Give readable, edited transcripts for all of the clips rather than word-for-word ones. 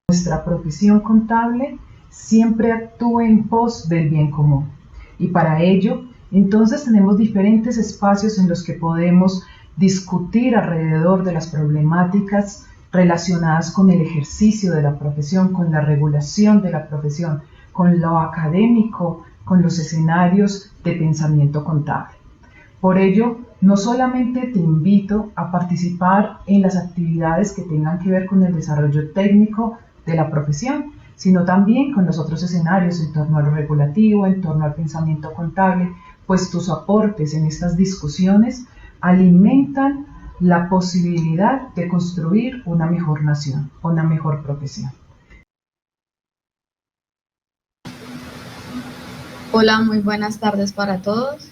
nuestra profesión contable siempre actúe en pos del bien común. Y para ello, entonces tenemos diferentes espacios en los que podemos discutir alrededor de las problemáticas relacionadas con el ejercicio de la profesión, con la regulación de la profesión, con lo académico, con los escenarios de pensamiento contable. Por ello, no solamente te invito a participar en las actividades que tengan que ver con el desarrollo técnico de la profesión, sino también con los otros escenarios en torno a lo regulativo, en torno al pensamiento contable, pues tus aportes en estas discusiones alimentan la posibilidad de construir una mejor nación, una mejor profesión. Hola, muy buenas tardes para todos.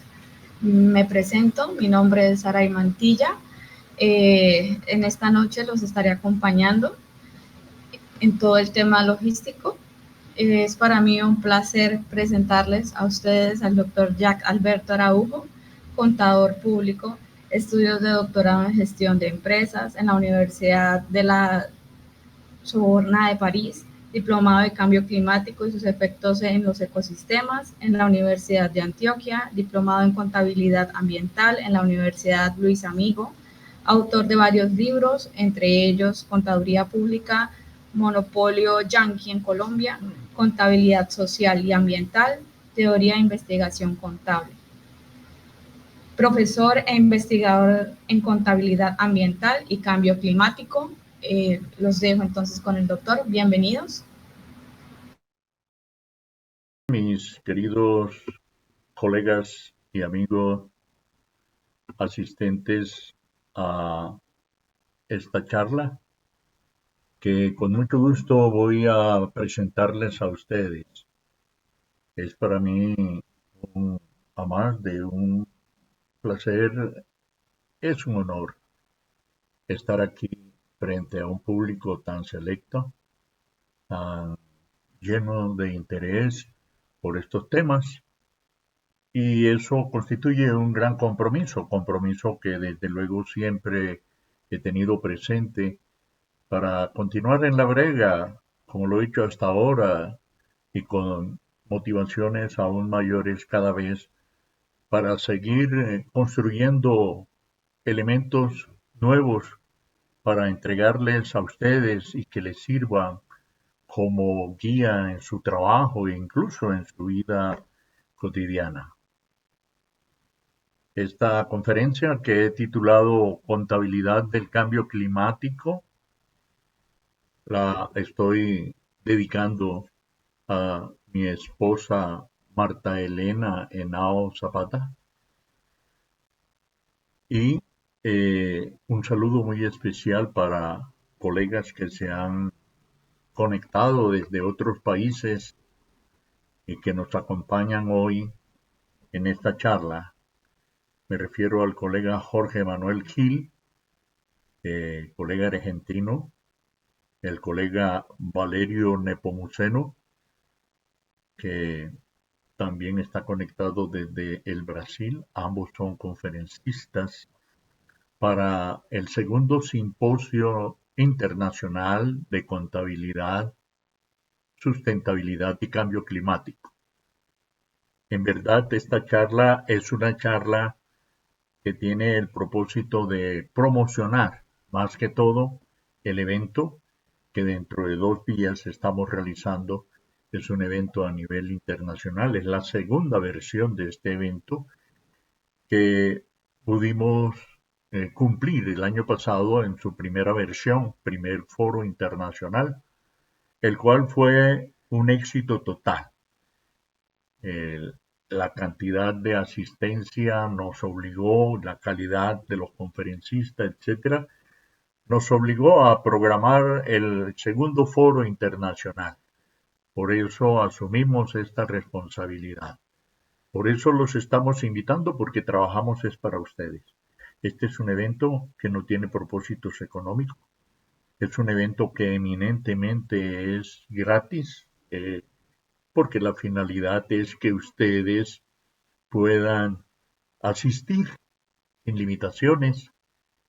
Me presento, mi nombre es Saray Mantilla. En esta noche los estaré acompañando en todo el tema logístico. Es para mí un placer presentarles a ustedes al doctor Jack Alberto Araujo, contador público, estudios de doctorado en gestión de empresas en la Universidad de la Sorbona de París, diplomado de cambio climático y sus efectos en los ecosistemas en la Universidad de Antioquia, diplomado en contabilidad ambiental en la Universidad Luis Amigo, autor de varios libros, entre ellos Contaduría Pública, Monopolio Yanqui en Colombia, Contabilidad Social y Ambiental, Teoría e Investigación Contable. Profesor e investigador en contabilidad ambiental y cambio climático. Los dejo entonces con el doctor. Bienvenidos. Mis queridos colegas y amigos asistentes a esta charla, que con mucho gusto voy a presentarles a ustedes. Es para mí además de un placer, es un honor estar aquí frente a un público tan selecto, tan lleno de interés por estos temas, y eso constituye un gran compromiso que desde luego siempre he tenido presente para continuar en la brega, como lo he hecho hasta ahora, y con motivaciones aún mayores cada vez para seguir construyendo elementos nuevos para entregarles a ustedes y que les sirvan como guía en su trabajo e incluso en su vida cotidiana. Esta conferencia, que he titulado Contabilidad del Cambio Climático, la estoy dedicando a mi esposa Marta Elena Henao Zapata, y un saludo muy especial para colegas que se han conectado desde otros países y que nos acompañan hoy en esta charla. Me refiero al colega Jorge Manuel Gil, colega argentino, el colega Valerio Nepomuceno, que también está conectado desde el Brasil. Ambos son conferencistas para el segundo simposio internacional de contabilidad, sustentabilidad y cambio climático. En verdad, esta charla es una charla que tiene el propósito de promocionar, más que todo, el evento que dentro de 2 días estamos realizando. Es un evento a nivel internacional, es la segunda versión de este evento que pudimos cumplir el año pasado en su primera versión, primer foro internacional, el cual fue un éxito total. La cantidad de asistencia nos obligó, la calidad de los conferencistas, etcétera, nos obligó a programar el segundo foro internacional. Por eso asumimos esta responsabilidad. Por eso los estamos invitando, porque trabajamos es para ustedes. Este es un evento que no tiene propósitos económicos. Es un evento que eminentemente es gratis, porque la finalidad es que ustedes puedan asistir sin limitaciones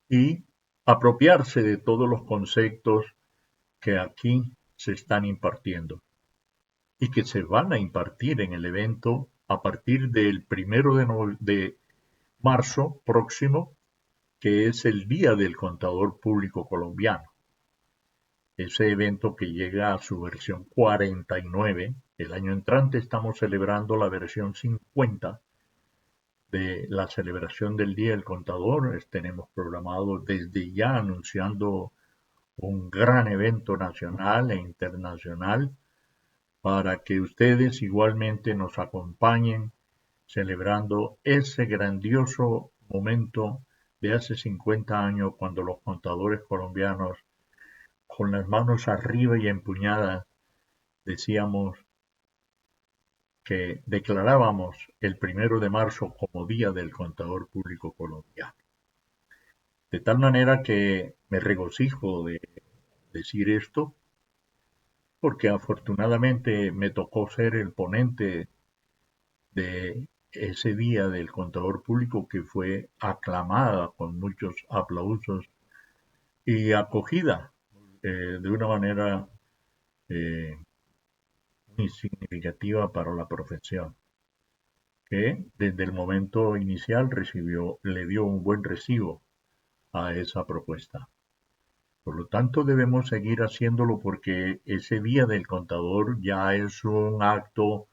y apropiarse de todos los conceptos que aquí se están impartiendo y que se van a impartir en el evento a partir del 1 de marzo próximo, que es el Día del Contador Público Colombiano. Ese evento que llega a su versión 49, el año entrante estamos celebrando la versión 50 de la celebración del Día del Contador. Tenemos programado desde ya anunciando un gran evento nacional e internacional para que ustedes igualmente nos acompañen celebrando ese grandioso momento de hace 50 años cuando los contadores colombianos, con las manos arriba y empuñadas, decíamos que declarábamos el 1 de marzo como Día del Contador Público Colombiano. De tal manera que me regocijo de decir esto, porque afortunadamente me tocó ser el ponente de ese Día del Contador Público, que fue aclamada con muchos aplausos y acogida de una manera muy significativa para la profesión, que desde el momento inicial le dio un buen recibo a esa propuesta. Por lo tanto, debemos seguir haciéndolo porque ese Día del Contador ya es un acto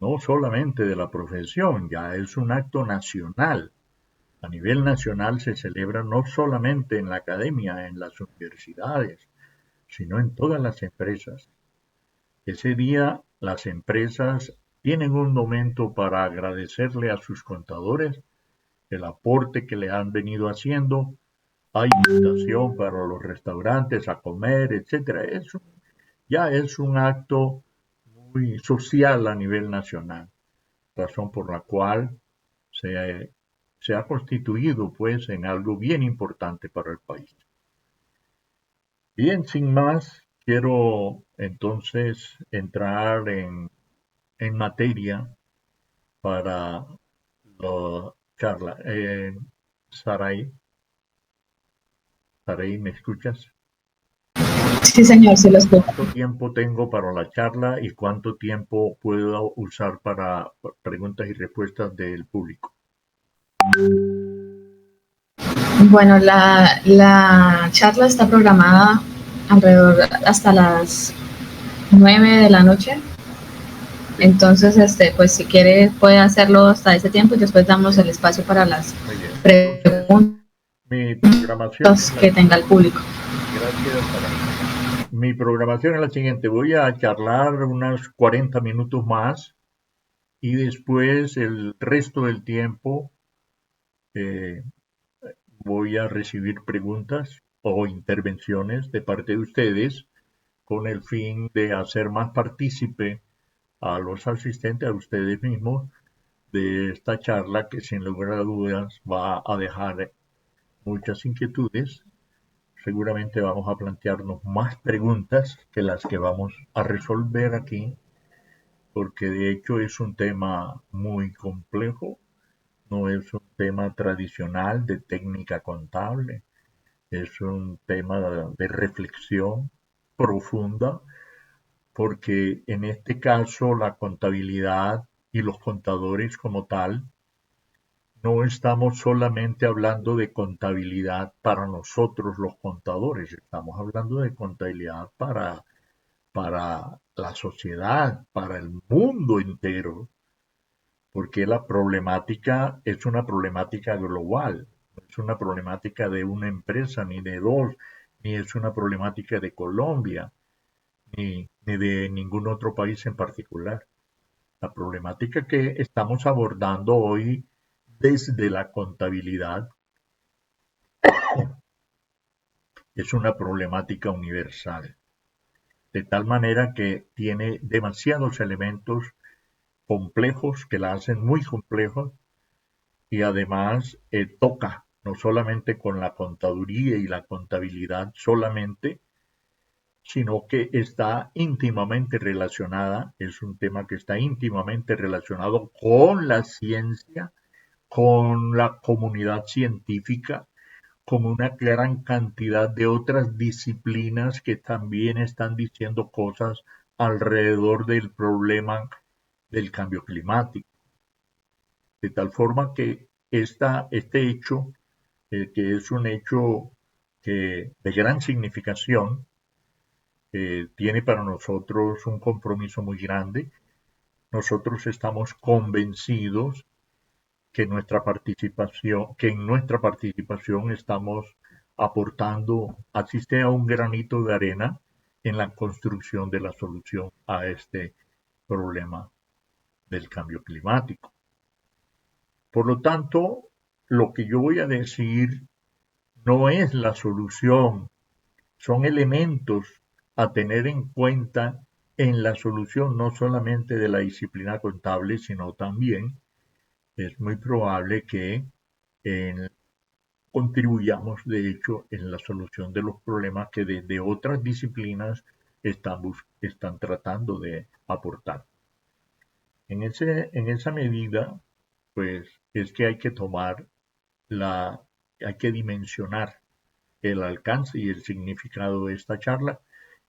no solamente de la profesión, ya es un acto nacional. A nivel nacional se celebra no solamente en la academia, en las universidades, sino en todas las empresas. Ese día las empresas tienen un momento para agradecerle a sus contadores el aporte que le han venido haciendo. Hay invitación para los restaurantes a comer, etcétera. Eso ya es un acto muy social a nivel nacional, razón por la cual se ha constituido pues en algo bien importante para el país. Bien, sin más, quiero entonces entrar en materia para la charla. Saray, ¿me escuchas? Sí, señor, se lo escucho. ¿Cuánto tiempo tengo para la charla y cuánto tiempo puedo usar para preguntas y respuestas del público? Bueno, la charla está programada alrededor hasta las 9 de la noche. Entonces, pues si quiere puede hacerlo hasta ese tiempo y después damos el espacio para las preguntas mi programación que tenga el público. Gracias. Mi programación es la siguiente. Voy a charlar unos 40 minutos más y después el resto del tiempo voy a recibir preguntas o intervenciones de parte de ustedes con el fin de hacer más partícipe a los asistentes, a ustedes mismos, de esta charla que sin lugar a dudas va a dejar muchas inquietudes. Seguramente vamos a plantearnos más preguntas que las que vamos a resolver aquí, porque de hecho es un tema muy complejo, no es un tema tradicional de técnica contable, es un tema de reflexión profunda, porque en este caso la contabilidad y los contadores como tal, no estamos solamente hablando de contabilidad para nosotros los contadores, estamos hablando de contabilidad para la sociedad, para el mundo entero, porque la problemática es una problemática global, no es una problemática de una empresa ni de dos, ni es una problemática de Colombia, ni de ningún otro país en particular. La problemática que estamos abordando hoy desde la contabilidad es una problemática universal, de tal manera que tiene demasiados elementos complejos que la hacen muy complejos y además toca no solamente con la contaduría y la contabilidad solamente, sino que está íntimamente relacionada, es un tema que está íntimamente relacionado con la ciencia, con la comunidad científica, como una gran cantidad de otras disciplinas que también están diciendo cosas alrededor del problema del cambio climático. De tal forma que este hecho, que es un hecho de gran significación, tiene para nosotros un compromiso muy grande. Nosotros estamos convencidos que en nuestra participación estamos aportando, así sea un granito de arena, en la construcción de la solución a este problema del cambio climático. Por lo tanto, lo que yo voy a decir no es la solución, son elementos a tener en cuenta en la solución no solamente de la disciplina contable, sino también es muy probable que contribuyamos, de hecho, en la solución de los problemas que desde otras disciplinas están tratando de aportar. En esa medida, pues es que hay que dimensionar el alcance y el significado de esta charla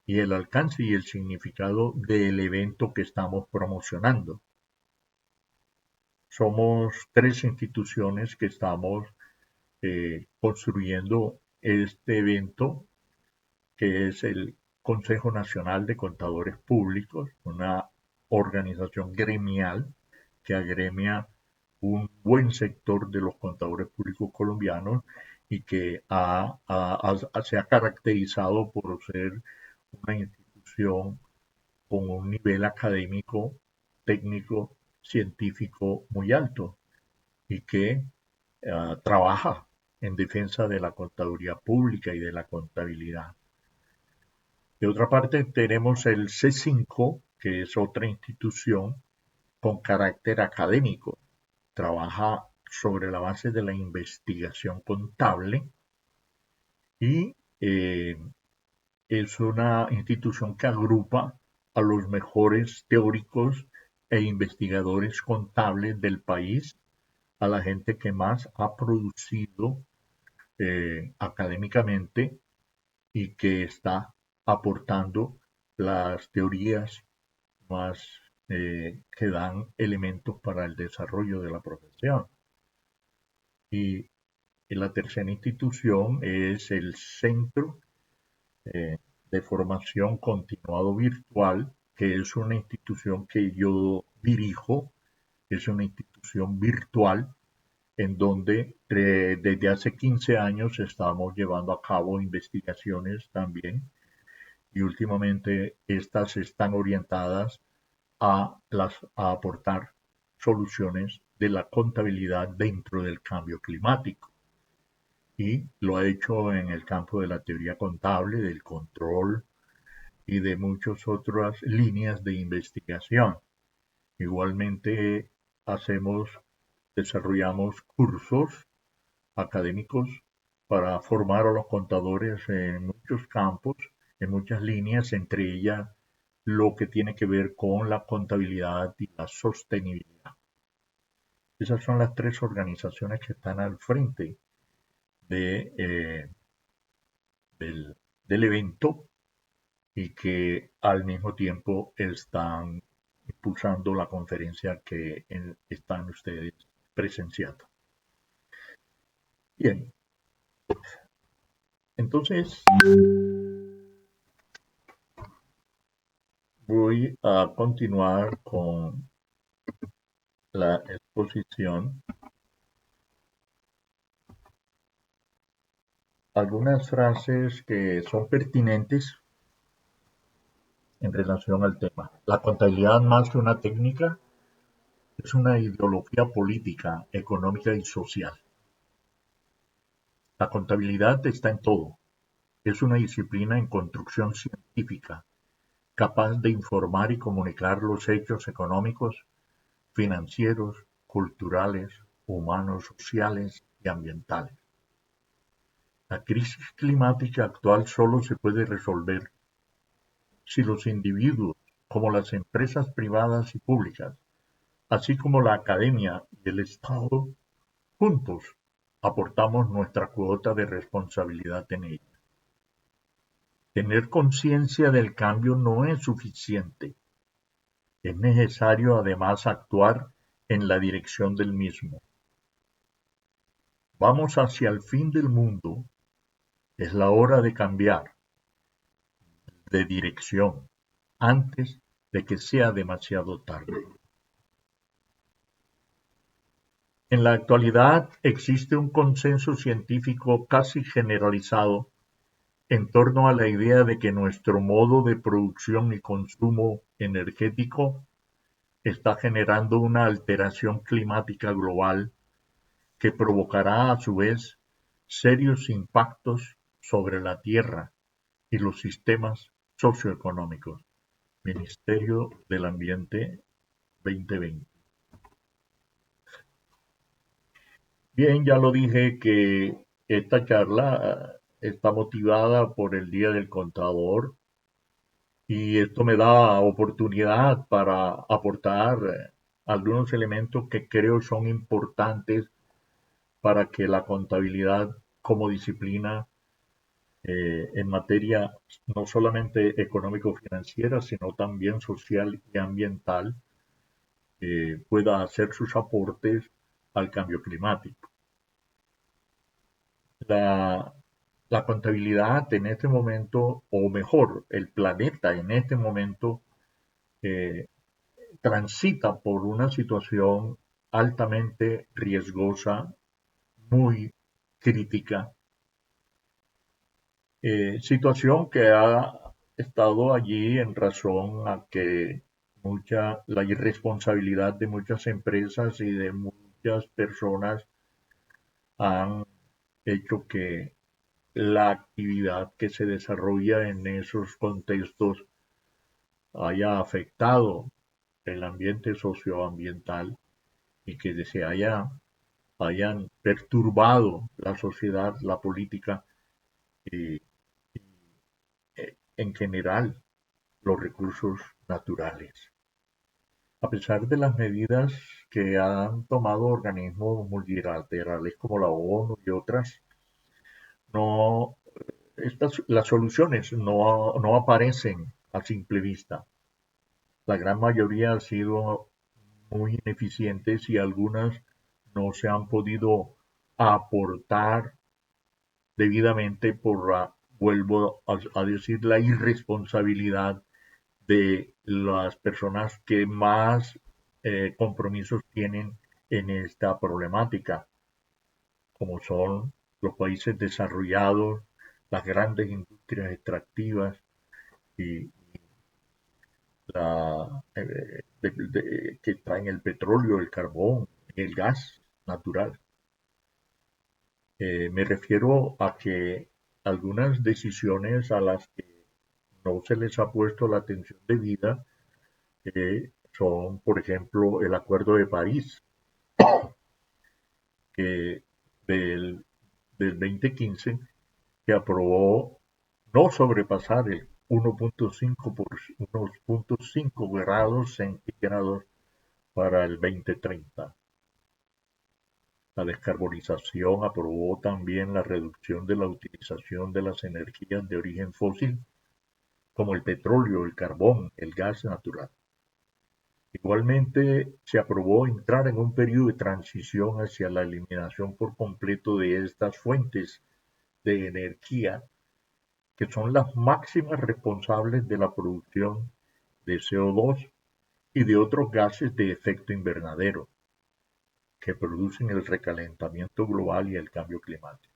y el alcance y el significado del evento que estamos promocionando. Somos 3 instituciones que estamos construyendo este evento, que es el Consejo Nacional de Contadores Públicos, una organización gremial que agremia un buen sector de los contadores públicos colombianos y que se ha caracterizado por ser una institución con un nivel académico, técnico, científico muy alto y que trabaja en defensa de la contaduría pública y de la contabilidad. De otra parte, tenemos el C5, que es otra institución con carácter académico. Trabaja sobre la base de la investigación contable y es una institución que agrupa a los mejores teóricos e investigadores contables del país, a la gente que más ha producido académicamente y que está aportando las teorías más que dan elementos para el desarrollo de la profesión. Y la tercera institución es el Centro de Formación Continuado Virtual, que es una institución que yo dirijo, es una institución virtual en donde desde hace 15 años estamos llevando a cabo investigaciones también y últimamente estas están orientadas a aportar soluciones de la contabilidad dentro del cambio climático. Y lo ha hecho en el campo de la teoría contable, del control y de muchas otras líneas de investigación. Igualmente desarrollamos cursos académicos para formar a los contadores en muchos campos, en muchas líneas, entre ellas lo que tiene que ver con la contabilidad y la sostenibilidad. Esas son las 3 organizaciones que están al frente del evento y que al mismo tiempo están impulsando la conferencia que están ustedes presenciando. Bien, entonces voy a continuar con la exposición. Algunas frases que son pertinentes en relación al tema. La contabilidad, más que una técnica, es una ideología política, económica y social. La contabilidad está en todo. Es una disciplina en construcción científica, capaz de informar y comunicar los hechos económicos, financieros, culturales, humanos, sociales y ambientales. La crisis climática actual solo se puede resolver si los individuos, como las empresas privadas y públicas, así como la academia y el Estado, juntos aportamos nuestra cuota de responsabilidad en ella. Tener conciencia del cambio no es suficiente. Es necesario además actuar en la dirección del mismo. Vamos hacia el fin del mundo. Es la hora de cambiar de dirección antes de que sea demasiado tarde. En la actualidad existe un consenso científico casi generalizado en torno a la idea de que nuestro modo de producción y consumo energético está generando una alteración climática global que provocará a su vez serios impactos sobre la Tierra y los sistemas socioeconómicos. Ministerio del Ambiente 2020. Bien, ya lo dije que esta charla está motivada por el Día del Contador y esto me da oportunidad para aportar algunos elementos que creo son importantes para que la contabilidad como disciplina en materia no solamente económico-financiera, sino también social y ambiental, pueda hacer sus aportes al cambio climático. La, la contabilidad en este momento, o mejor, el planeta en este momento, eh, transita por una situación altamente riesgosa, muy crítica, situación que ha estado allí en razón a que la irresponsabilidad de muchas empresas y de muchas personas han hecho que la actividad que se desarrolla en esos contextos haya afectado el ambiente socioambiental y que hayan perturbado la sociedad, la política y en general los recursos naturales. A pesar de las medidas que han tomado organismos multilaterales como la ONU y otras, no, las soluciones no aparecen a simple vista. La gran mayoría han sido muy ineficientes y algunas no se han podido aportar debidamente por vuelvo a decir, la irresponsabilidad de las personas que más compromisos tienen en esta problemática, como son los países desarrollados, las grandes industrias extractivas y que traen el petróleo, el carbón, el gas natural. Me refiero a que algunas decisiones a las que no se les ha puesto la atención debida son, por ejemplo, el Acuerdo de París, que del, del 2015, que aprobó no sobrepasar el 1.5 grados centígrados para el 2030. La descarbonización aprobó también la reducción de la utilización de las energías de origen fósil, como el petróleo, el carbón, el gas natural. Igualmente, se aprobó entrar en un periodo de transición hacia la eliminación por completo de estas fuentes de energía, que son las máximas responsables de la producción de CO2 y de otros gases de efecto invernadero, que producen el recalentamiento global y el cambio climático.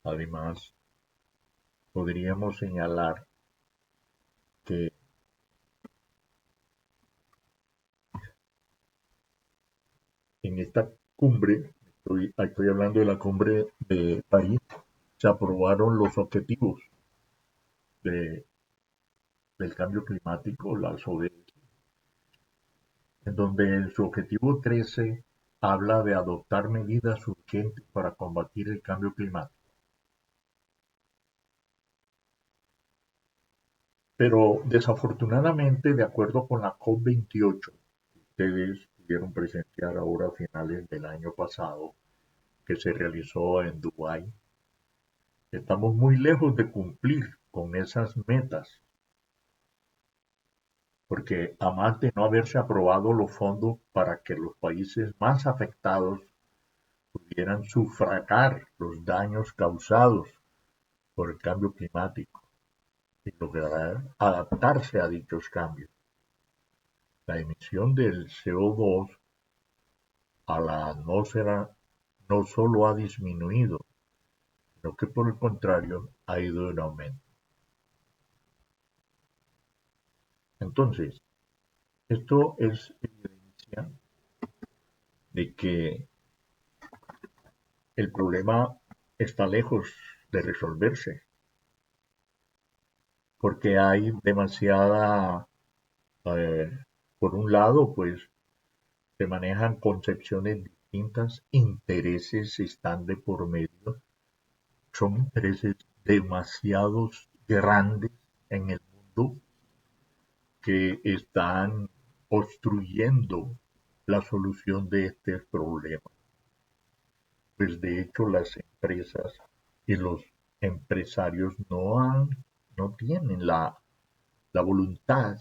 Además, podríamos señalar que en esta cumbre, estoy hablando de la cumbre de París, se aprobaron los objetivos de, del cambio climático, las ODS, en donde en su objetivo 13 habla de adoptar medidas urgentes para combatir el cambio climático. Pero desafortunadamente, de acuerdo con la COP28, que ustedes pudieron presenciar ahora a finales del año pasado, que se realizó en Dubái. Estamos muy lejos de cumplir con esas metas, porque a más de no haberse aprobado los fondos para que los países más afectados pudieran sufragar los daños causados por el cambio climático y lograr adaptarse a dichos cambios. La emisión del CO2 a la atmósfera no solo ha disminuido, sino que por el contrario ha ido en aumento. Entonces, esto es evidencia de que el problema está lejos de resolverse, porque hay demasiada, eh, por un lado, pues se manejan concepciones distintas, intereses están de por medio, son intereses demasiado grandes en el mundo que están obstruyendo la solución de este problema. Pues de hecho las empresas y los empresarios no tienen la voluntad,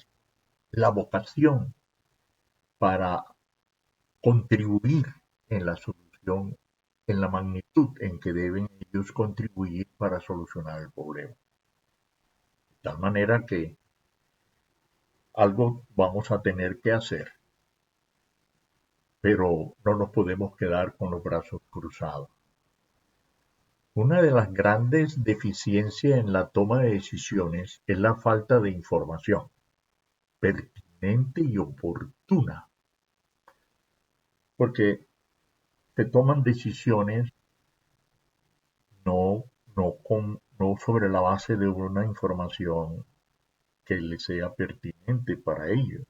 la vocación para contribuir en la solución, en la magnitud en que deben ellos contribuir para solucionar el problema. De tal manera que algo vamos a tener que hacer, pero no nos podemos quedar con los brazos cruzados. Una de las grandes deficiencias en la toma de decisiones es la falta de información pertinente y oportuna, porque se toman decisiones no sobre la base de una información que les sea pertinente para ellos.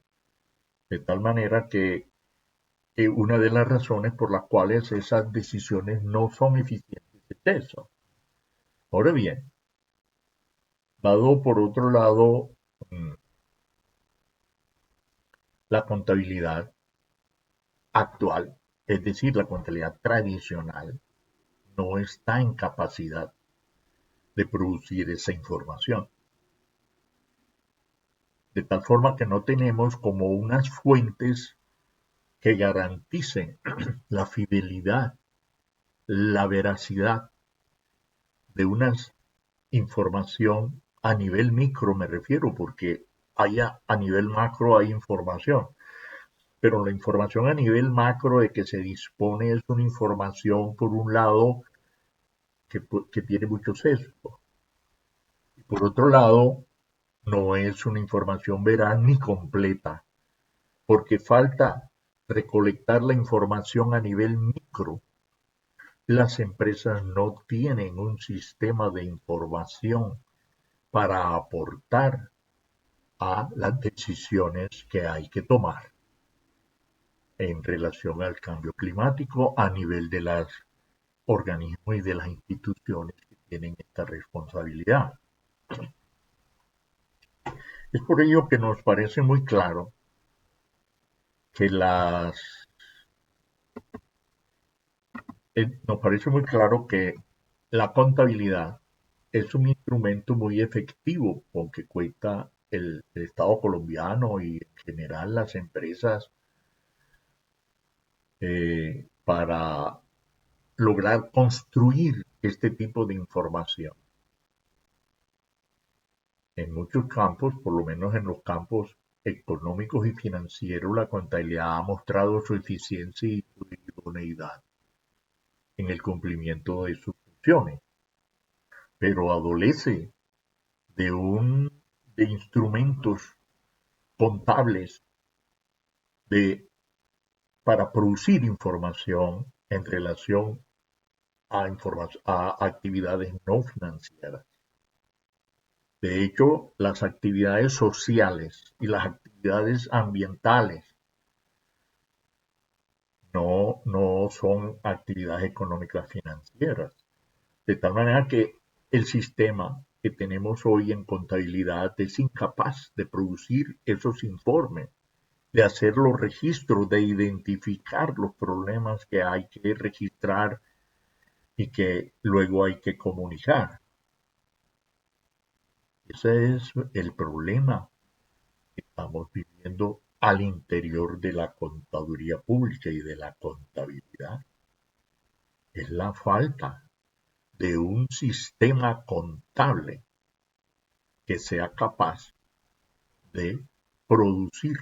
De tal manera que una de las razones por las cuales esas decisiones no son eficientes es eso. Ahora bien, dado por otro lado la contabilidad actual, es decir, la contabilidad tradicional, no está en capacidad de producir esa información. De tal forma que no tenemos como unas fuentes que garanticen la fidelidad, la veracidad de una información a nivel micro, me refiero, porque a nivel macro hay información, pero la información a nivel macro de que se dispone es una información, por un lado, que tiene mucho sesgo, y por otro lado, no es una información veraz ni completa, porque falta recolectar la información a nivel micro. Las empresas no tienen un sistema de información para aportar a las decisiones que hay que tomar en relación al cambio climático a nivel de los organismos y de las instituciones que tienen esta responsabilidad. Es por ello que nos parece muy claro que nos parece muy claro que la contabilidad es un instrumento muy efectivo con que cuenta el Estado colombiano y en general las empresas para lograr construir este tipo de información. En muchos campos, por lo menos en los campos económicos y financieros, la contabilidad ha mostrado su eficiencia y su idoneidad en el cumplimiento de sus funciones, pero adolece de instrumentos contables para producir información en relación a actividades no financieras. De hecho, las actividades sociales y las actividades ambientales no son actividades económicas financieras. De tal manera que el sistema que tenemos hoy en contabilidad es incapaz de producir esos informes, de hacer los registros, de identificar los problemas que hay que registrar y que luego hay que comunicar. Ese es el problema que estamos viviendo al interior de la contaduría pública y de la contabilidad. Es la falta de un sistema contable que sea capaz de producir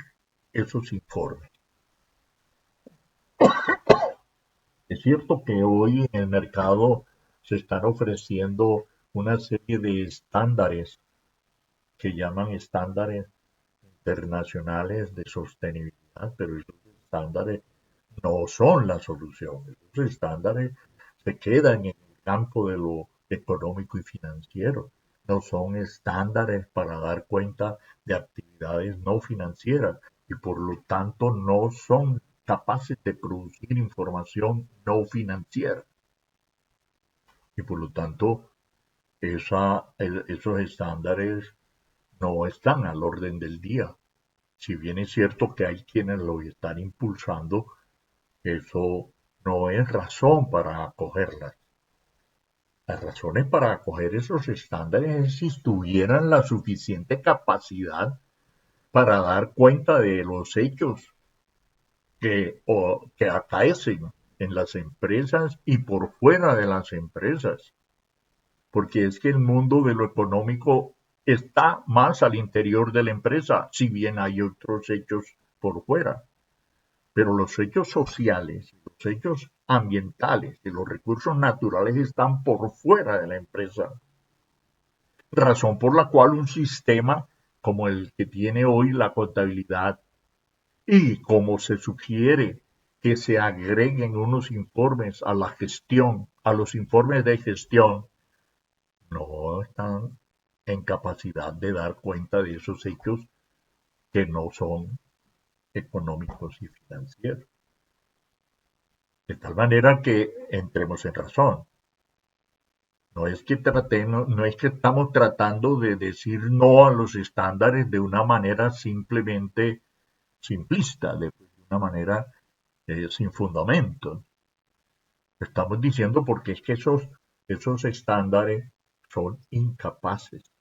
esos informes. Es cierto que hoy en el mercado se están ofreciendo una serie de estándares que llaman estándares internacionales de sostenibilidad, pero esos estándares no son la solución. Esos estándares se quedan en el campo de lo económico y financiero. No son estándares para dar cuenta de actividades no financieras y por lo tanto no son capaces de producir información no financiera. Y por lo tanto, esos estándares no están al orden del día. Si bien es cierto que hay quienes lo están impulsando, eso no es razón para acogerlas. Las razones para acoger esos estándares es si tuvieran la suficiente capacidad para dar cuenta de los hechos que acaecen en las empresas y por fuera de las empresas. Porque es que el mundo de lo económico está más al interior de la empresa, si bien hay otros hechos por fuera. Pero los hechos sociales, los hechos ambientales y los recursos naturales están por fuera de la empresa. Razón por la cual un sistema como el que tiene hoy la contabilidad y como se sugiere que se agreguen unos informes a la gestión, a los informes de gestión, no están en capacidad de dar cuenta de esos hechos que no son económicos y financieros. De tal manera que entremos en razón. No es que estamos tratando de decir no a los estándares de una manera simplemente simplista, de una manera sin fundamento. Estamos diciendo porque es que esos estándares son incapaces.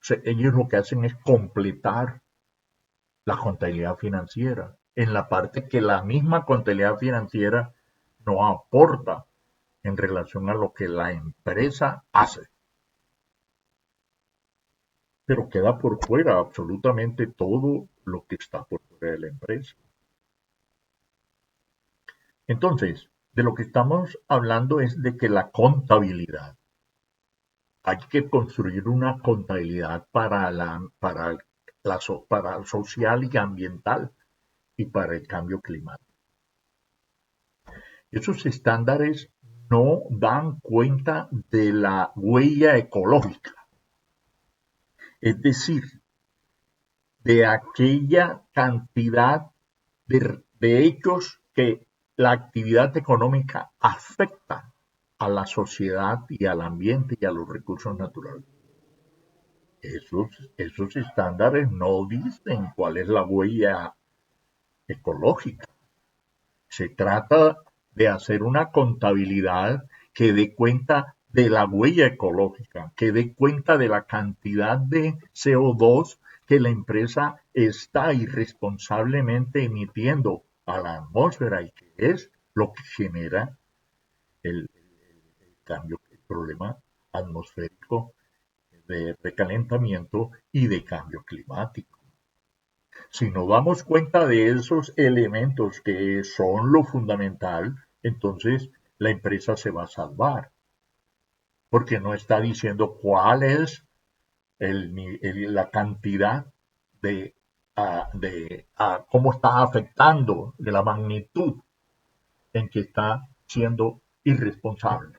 O sea, ellos lo que hacen es completar la contabilidad financiera en la parte que la misma contabilidad financiera no aporta en relación a lo que la empresa hace. Pero queda por fuera absolutamente todo lo que está por fuera de la empresa. Entonces, de lo que estamos hablando es de que la contabilidad, hay que construir una contabilidad para social y ambiental y para el cambio climático. Esos estándares no dan cuenta de la huella ecológica, es decir, de aquella cantidad de hechos que la actividad económica afecta a la sociedad y al ambiente y a los recursos naturales. Esos estándares no dicen cuál es la huella ecológica. Se trata de hacer una contabilidad que dé cuenta de la huella ecológica, que dé cuenta de la cantidad de CO2 que la empresa está irresponsablemente emitiendo a la atmósfera y que es lo que genera el cambio, el problema atmosférico de recalentamiento y de cambio climático. Si nos damos cuenta de esos elementos que son lo fundamental, entonces la empresa se va a salvar, porque no está diciendo cuál es la cantidad de cómo está afectando, de la magnitud en que está siendo irresponsable.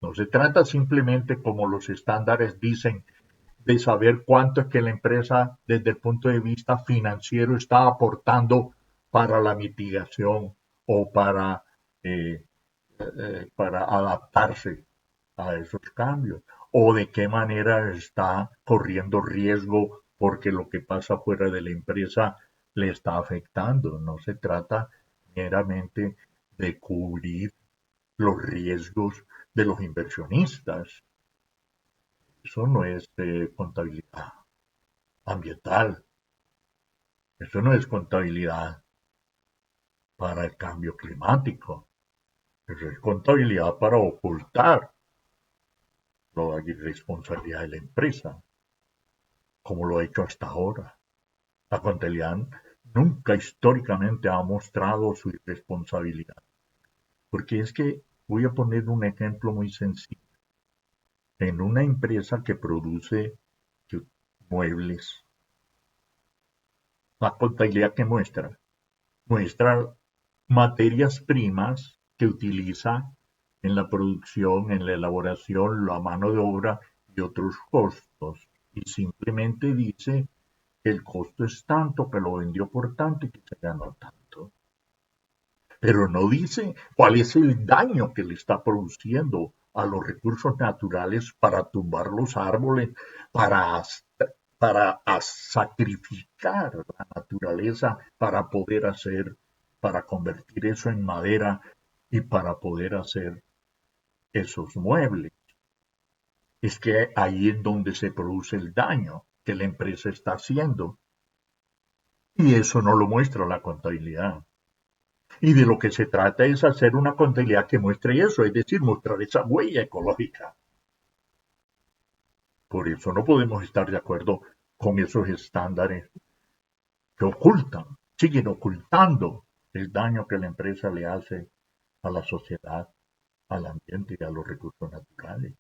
No se trata simplemente, como los estándares dicen, de saber cuánto es que la empresa desde el punto de vista financiero está aportando para la mitigación o para adaptarse a esos cambios, o de qué manera está corriendo riesgo porque lo que pasa fuera de la empresa le está afectando. No se trata meramente de cubrir los riesgos de los inversionistas. Eso no es contabilidad ambiental, eso no es contabilidad para el cambio climático, eso es contabilidad para ocultar la irresponsabilidad de la empresa, como lo ha hecho hasta ahora. La contabilidad nunca históricamente ha mostrado su irresponsabilidad, porque es que voy a poner un ejemplo muy sencillo. En una empresa que produce muebles, la contabilidad que muestra materias primas que utiliza en la producción, en la elaboración, la mano de obra y otros costos. Y simplemente dice que el costo es tanto, que lo vendió por tanto y que se ganó tanto. Pero no dice cuál es el daño que le está produciendo a los recursos naturales para tumbar los árboles, para, para sacrificar la naturaleza para convertir eso en madera y para poder hacer esos muebles. Es que ahí es donde se produce el daño que la empresa está haciendo. Y eso no lo muestra la contabilidad. Y de lo que se trata es hacer una contabilidad que muestre eso, es decir, mostrar esa huella ecológica. Por eso no podemos estar de acuerdo con esos estándares que siguen ocultando el daño que la empresa le hace a la sociedad, al ambiente y a los recursos naturales.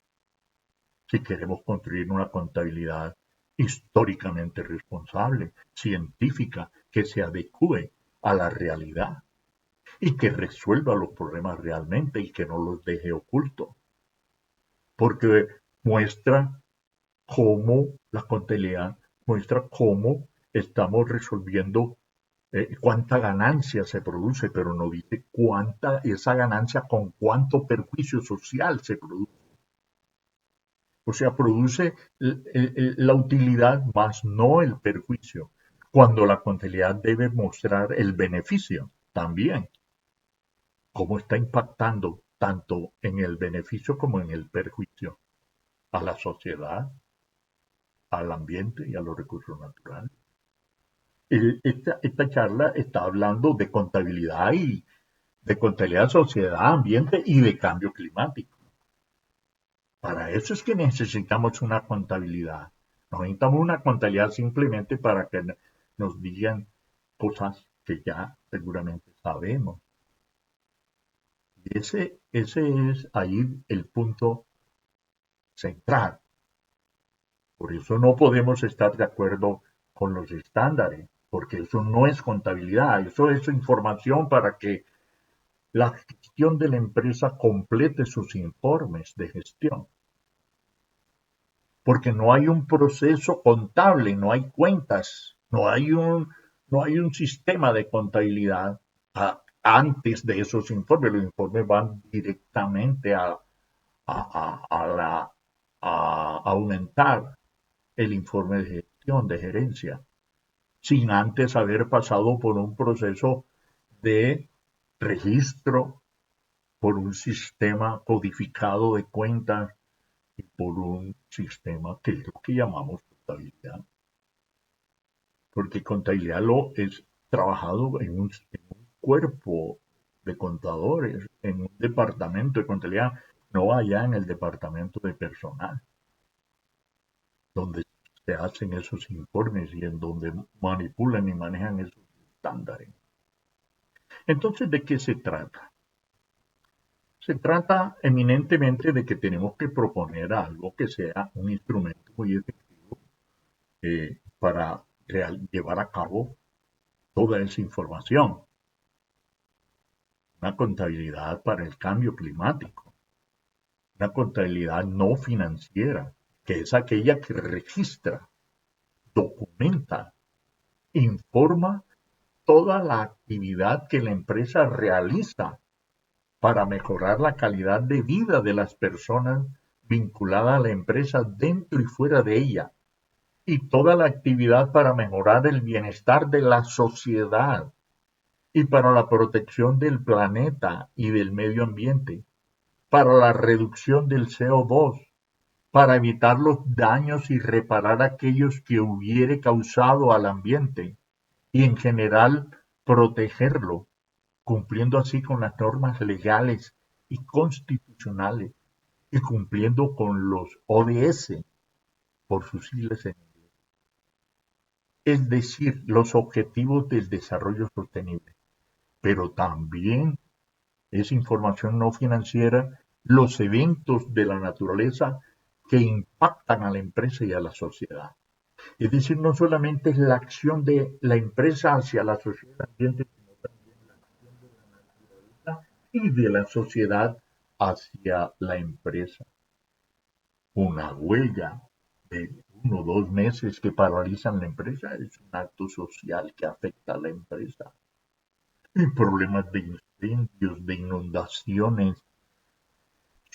Si queremos construir una contabilidad históricamente responsable, científica, que se adecue a la realidad y que resuelva los problemas realmente y que no los deje ocultos. Porque muestra cómo la contabilidad muestra cómo estamos resolviendo cuánta ganancia se produce, pero no dice cuánta esa ganancia con cuánto perjuicio social se produce. O sea, produce la utilidad más no el perjuicio, cuando la contabilidad debe mostrar el beneficio también, cómo está impactando tanto en el beneficio como en el perjuicio a la sociedad, al ambiente y a los recursos naturales. Esta charla está hablando de contabilidad y de contabilidad, sociedad, ambiente y de cambio climático. Para eso es que necesitamos una contabilidad. No necesitamos una contabilidad simplemente para que nos digan cosas que ya seguramente sabemos. Y ese es ahí el punto central. Por eso no podemos estar de acuerdo con los estándares, porque eso no es contabilidad, eso es información para que la gestión de la empresa complete sus informes de gestión. Porque no hay un proceso contable, no hay cuentas, no hay un sistema de contabilidad antes de esos informes. Los informes van directamente a aumentar el informe de gestión, de gerencia, sin antes haber pasado por un proceso de registro, por un sistema codificado de cuentas y por un sistema que es lo que llamamos contabilidad. Porque contabilidad lo es trabajado en un cuerpo de contadores, en un departamento de contabilidad, no allá en el departamento de personal, donde se hacen esos informes y en donde manipulan y manejan esos estándares. Entonces, ¿de qué se trata? Se trata eminentemente de que tenemos que proponer algo que sea un instrumento muy efectivo para llevar a cabo toda esa información. Una contabilidad para el cambio climático, una contabilidad no financiera, que es aquella que registra, documenta, informa toda la actividad que la empresa realiza para mejorar la calidad de vida de las personas vinculadas a la empresa dentro y fuera de ella, y toda la actividad para mejorar el bienestar de la sociedad y para la protección del planeta y del medio ambiente, para la reducción del CO2, para evitar los daños y reparar aquellos que hubiere causado al ambiente y en general protegerlo, cumpliendo así con las normas legales y constitucionales y cumpliendo con los ODS, por sus siglas en inglés, es decir, los Objetivos del Desarrollo Sostenible, pero también es información no financiera, los eventos de la naturaleza que impactan a la empresa y a la sociedad. Es decir, no solamente es la acción de la empresa hacia la sociedad ambiente, sino también la acción de la naturaleza y de la sociedad hacia la empresa. Una huelga de 1 o 2 meses que paralizan la empresa es un acto social que afecta a la empresa. Y problemas de incendios, de inundaciones,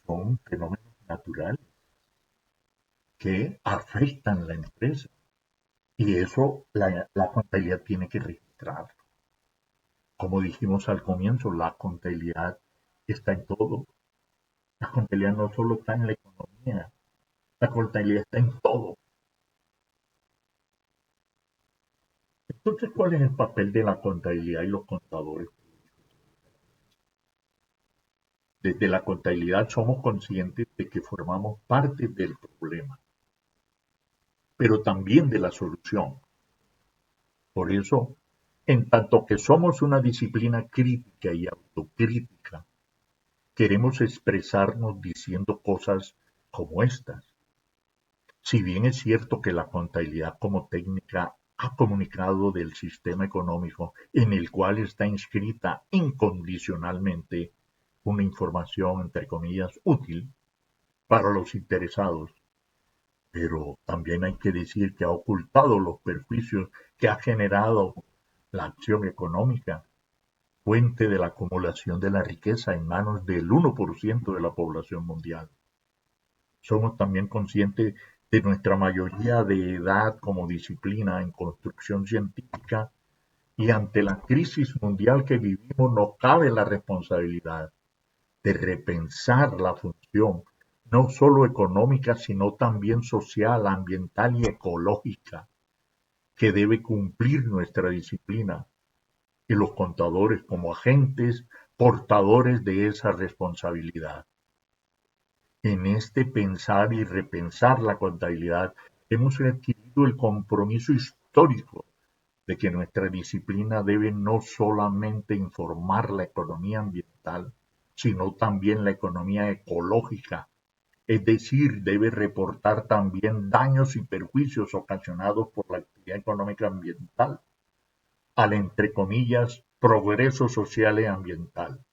son fenómenos naturales que afectan a la empresa. Y eso la contabilidad tiene que registrar. Como dijimos al comienzo, la contabilidad está en todo. La contabilidad no solo está en la economía, la contabilidad está en todo. Entonces, ¿cuál es el papel de la contabilidad y los contadores? Desde la contabilidad somos conscientes de que formamos parte del problema, pero también de la solución. Por eso, en tanto que somos una disciplina crítica y autocrítica, queremos expresarnos diciendo cosas como estas. Si bien es cierto que la contabilidad como técnica ha comunicado del sistema económico en el cual está inscrita incondicionalmente una información, entre comillas, útil para los interesados, pero también hay que decir que ha ocultado los perjuicios que ha generado la acción económica, fuente de la acumulación de la riqueza en manos del 1% de la población mundial. Somos también conscientes de nuestra mayoría de edad como disciplina en construcción científica y ante la crisis mundial que vivimos nos cabe la responsabilidad de repensar la función no solo económica sino también social, ambiental y ecológica que debe cumplir nuestra disciplina y los contadores como agentes portadores de esa responsabilidad. En este pensar y repensar la contabilidad, hemos adquirido el compromiso histórico de que nuestra disciplina debe no solamente informar la economía ambiental, sino también la economía ecológica, es decir, debe reportar también daños y perjuicios ocasionados por la actividad económica ambiental, al entre comillas progreso social y ambiental,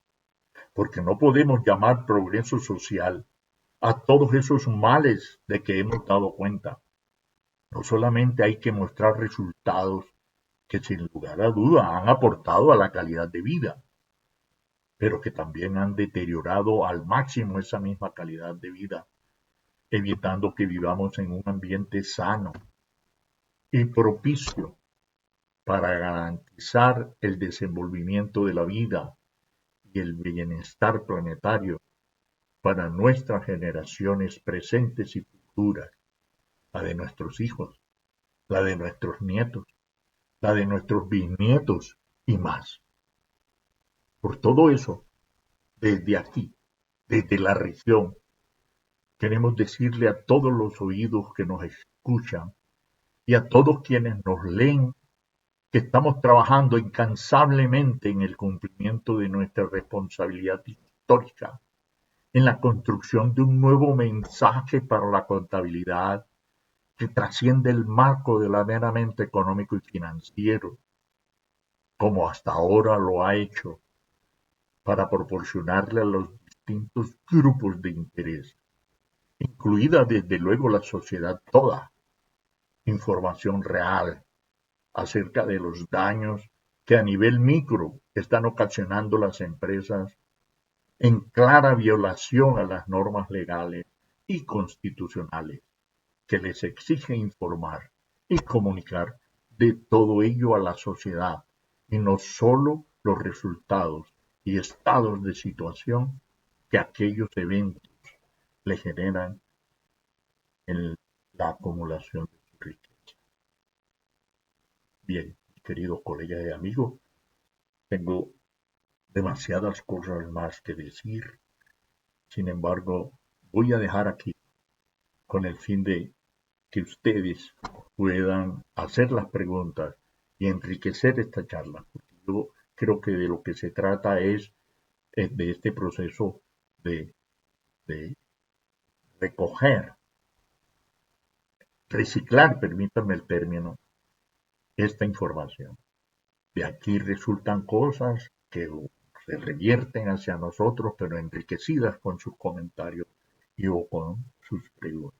porque no podemos llamar progreso social a todos esos males de que hemos dado cuenta. No solamente hay que mostrar resultados que sin lugar a duda han aportado a la calidad de vida, pero que también han deteriorado al máximo esa misma calidad de vida, evitando que vivamos en un ambiente sano y propicio para garantizar el desenvolvimiento de la vida y el bienestar planetario para nuestras generaciones presentes y futuras, la de nuestros hijos, la de nuestros nietos, la de nuestros bisnietos y más. Por todo eso, desde aquí, desde la región, queremos decirle a todos los oídos que nos escuchan y a todos quienes nos leen que estamos trabajando incansablemente en el cumplimiento de nuestra responsabilidad histórica, en la construcción de un nuevo mensaje para la contabilidad que trasciende el marco de lo meramente económico y financiero, como hasta ahora lo ha hecho, para proporcionarle a los distintos grupos de interés, incluida desde luego la sociedad toda, información real acerca de los daños que a nivel micro están ocasionando las empresas en clara violación a las normas legales y constitucionales que les exige informar y comunicar de todo ello a la sociedad y no solo los resultados y estados de situación que aquellos eventos le generan la acumulación de su riqueza. Bien, querido colega y amigo, tengo demasiadas cosas más que decir. Sin embargo, voy a dejar aquí con el fin de que ustedes puedan hacer las preguntas y enriquecer esta charla. Porque yo creo que de lo que se trata es de este proceso de, de recoger, reciclar, permítanme el término, esta información. De aquí resultan cosas que se revierten hacia nosotros, pero enriquecidas con sus comentarios y o con sus preguntas.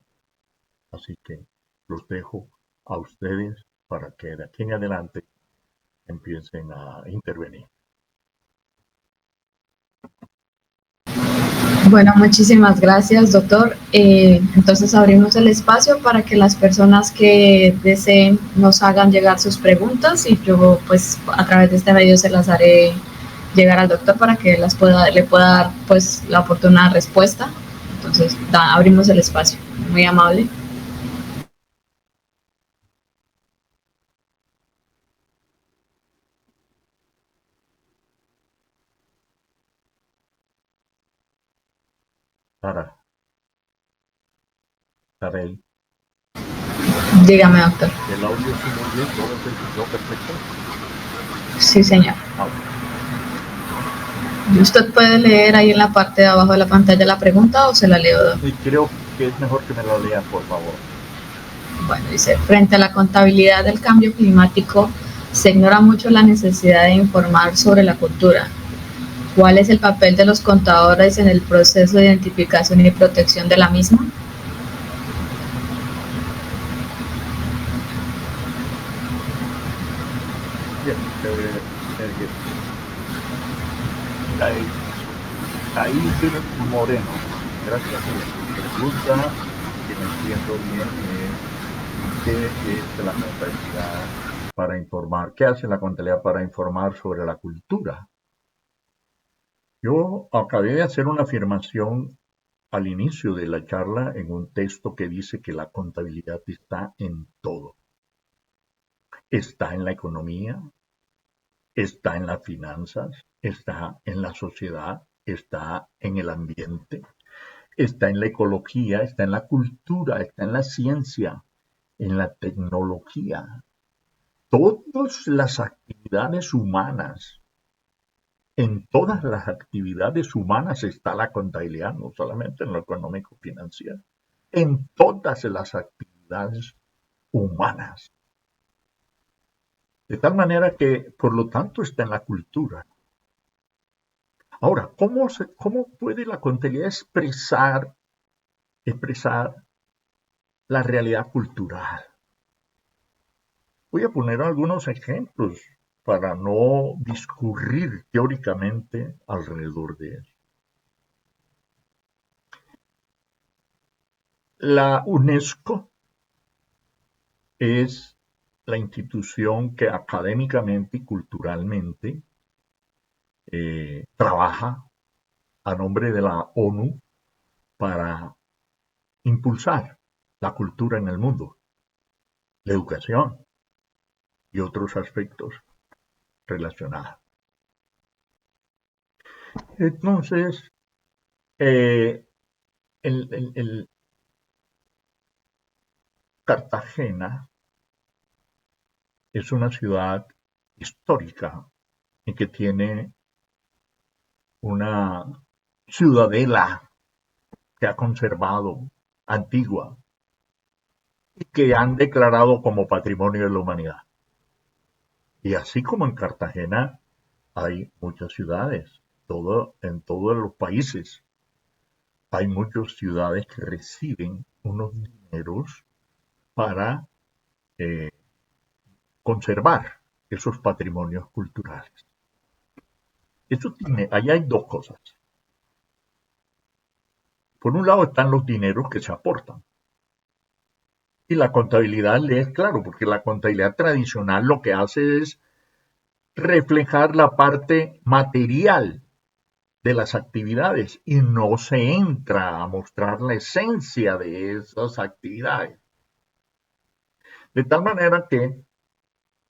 Así que los dejo a ustedes para que de aquí en adelante empiecen a intervenir. Bueno, muchísimas gracias, doctor. Entonces abrimos el espacio para que las personas que deseen nos hagan llegar sus preguntas y yo pues a través de este medio se las haré llegar al doctor para que le pueda dar pues la oportuna respuesta. Entonces abrimos el espacio. Muy amable. Sara, Sarey, Dígame, doctor. el audio sí muy bien, todo se escuchó perfecto. Sí, señor. ¿Usted puede leer ahí en la parte de abajo de la pantalla la pregunta o se la leo? Y creo que es mejor que me la lean, por favor. Bueno, dice, frente a la contabilidad del cambio climático, se ignora mucho la necesidad de informar sobre la cultura. ¿Cuál es el papel de los contadores en el proceso de identificación y protección de la misma? Bien, ahí tiene Moreno. Gracias por su pregunta, que me entiendo bien qué es la contabilidad para informar, qué hace la contabilidad para informar sobre la cultura. Yo acabé de hacer una afirmación al inicio de la charla en un texto que dice que la contabilidad está en todo. Está en la economía, está en las finanzas, está en la sociedad, está en el ambiente, está en la ecología, está en la cultura, está en la ciencia, en la tecnología. Todas las actividades humanas, en todas las actividades humanas está la contabilidad, no solamente en lo económico financiero, en todas las actividades humanas. De tal manera que, por lo tanto, está en la cultura. Ahora, ¿cómo puede la contabilidad expresar la realidad cultural? Voy a poner algunos ejemplos para no discurrir teóricamente alrededor de eso. La UNESCO es la institución que académicamente y culturalmente trabaja a nombre de la ONU para impulsar la cultura en el mundo, la educación y otros aspectos relacionados. Entonces, Cartagena es una ciudad histórica y que tiene una ciudadela que ha conservado antigua y que han declarado como patrimonio de la humanidad. Y así como en Cartagena hay muchas ciudades, en todos los países hay muchas ciudades que reciben unos dineros para conservar esos patrimonios culturales. Ahí hay dos cosas. Por un lado están los dineros que se aportan. Y la contabilidad le es claro, porque la contabilidad tradicional lo que hace es reflejar la parte material de las actividades y no se entra a mostrar la esencia de esas actividades. De tal manera que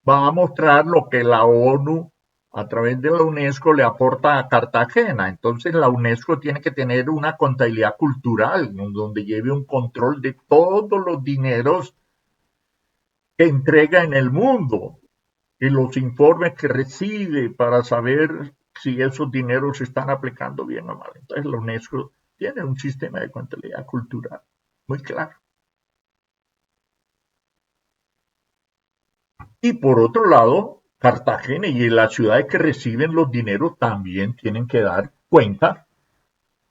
va a mostrar lo que la ONU a través de la UNESCO le aporta a Cartagena. Entonces la UNESCO tiene que tener una contabilidad cultural donde lleve un control de todos los dineros que entrega en el mundo y los informes que recibe para saber si esos dineros se están aplicando bien o mal. Entonces la UNESCO tiene un sistema de contabilidad cultural muy claro. Y por otro lado, Cartagena y las ciudades que reciben los dineros también tienen que dar cuenta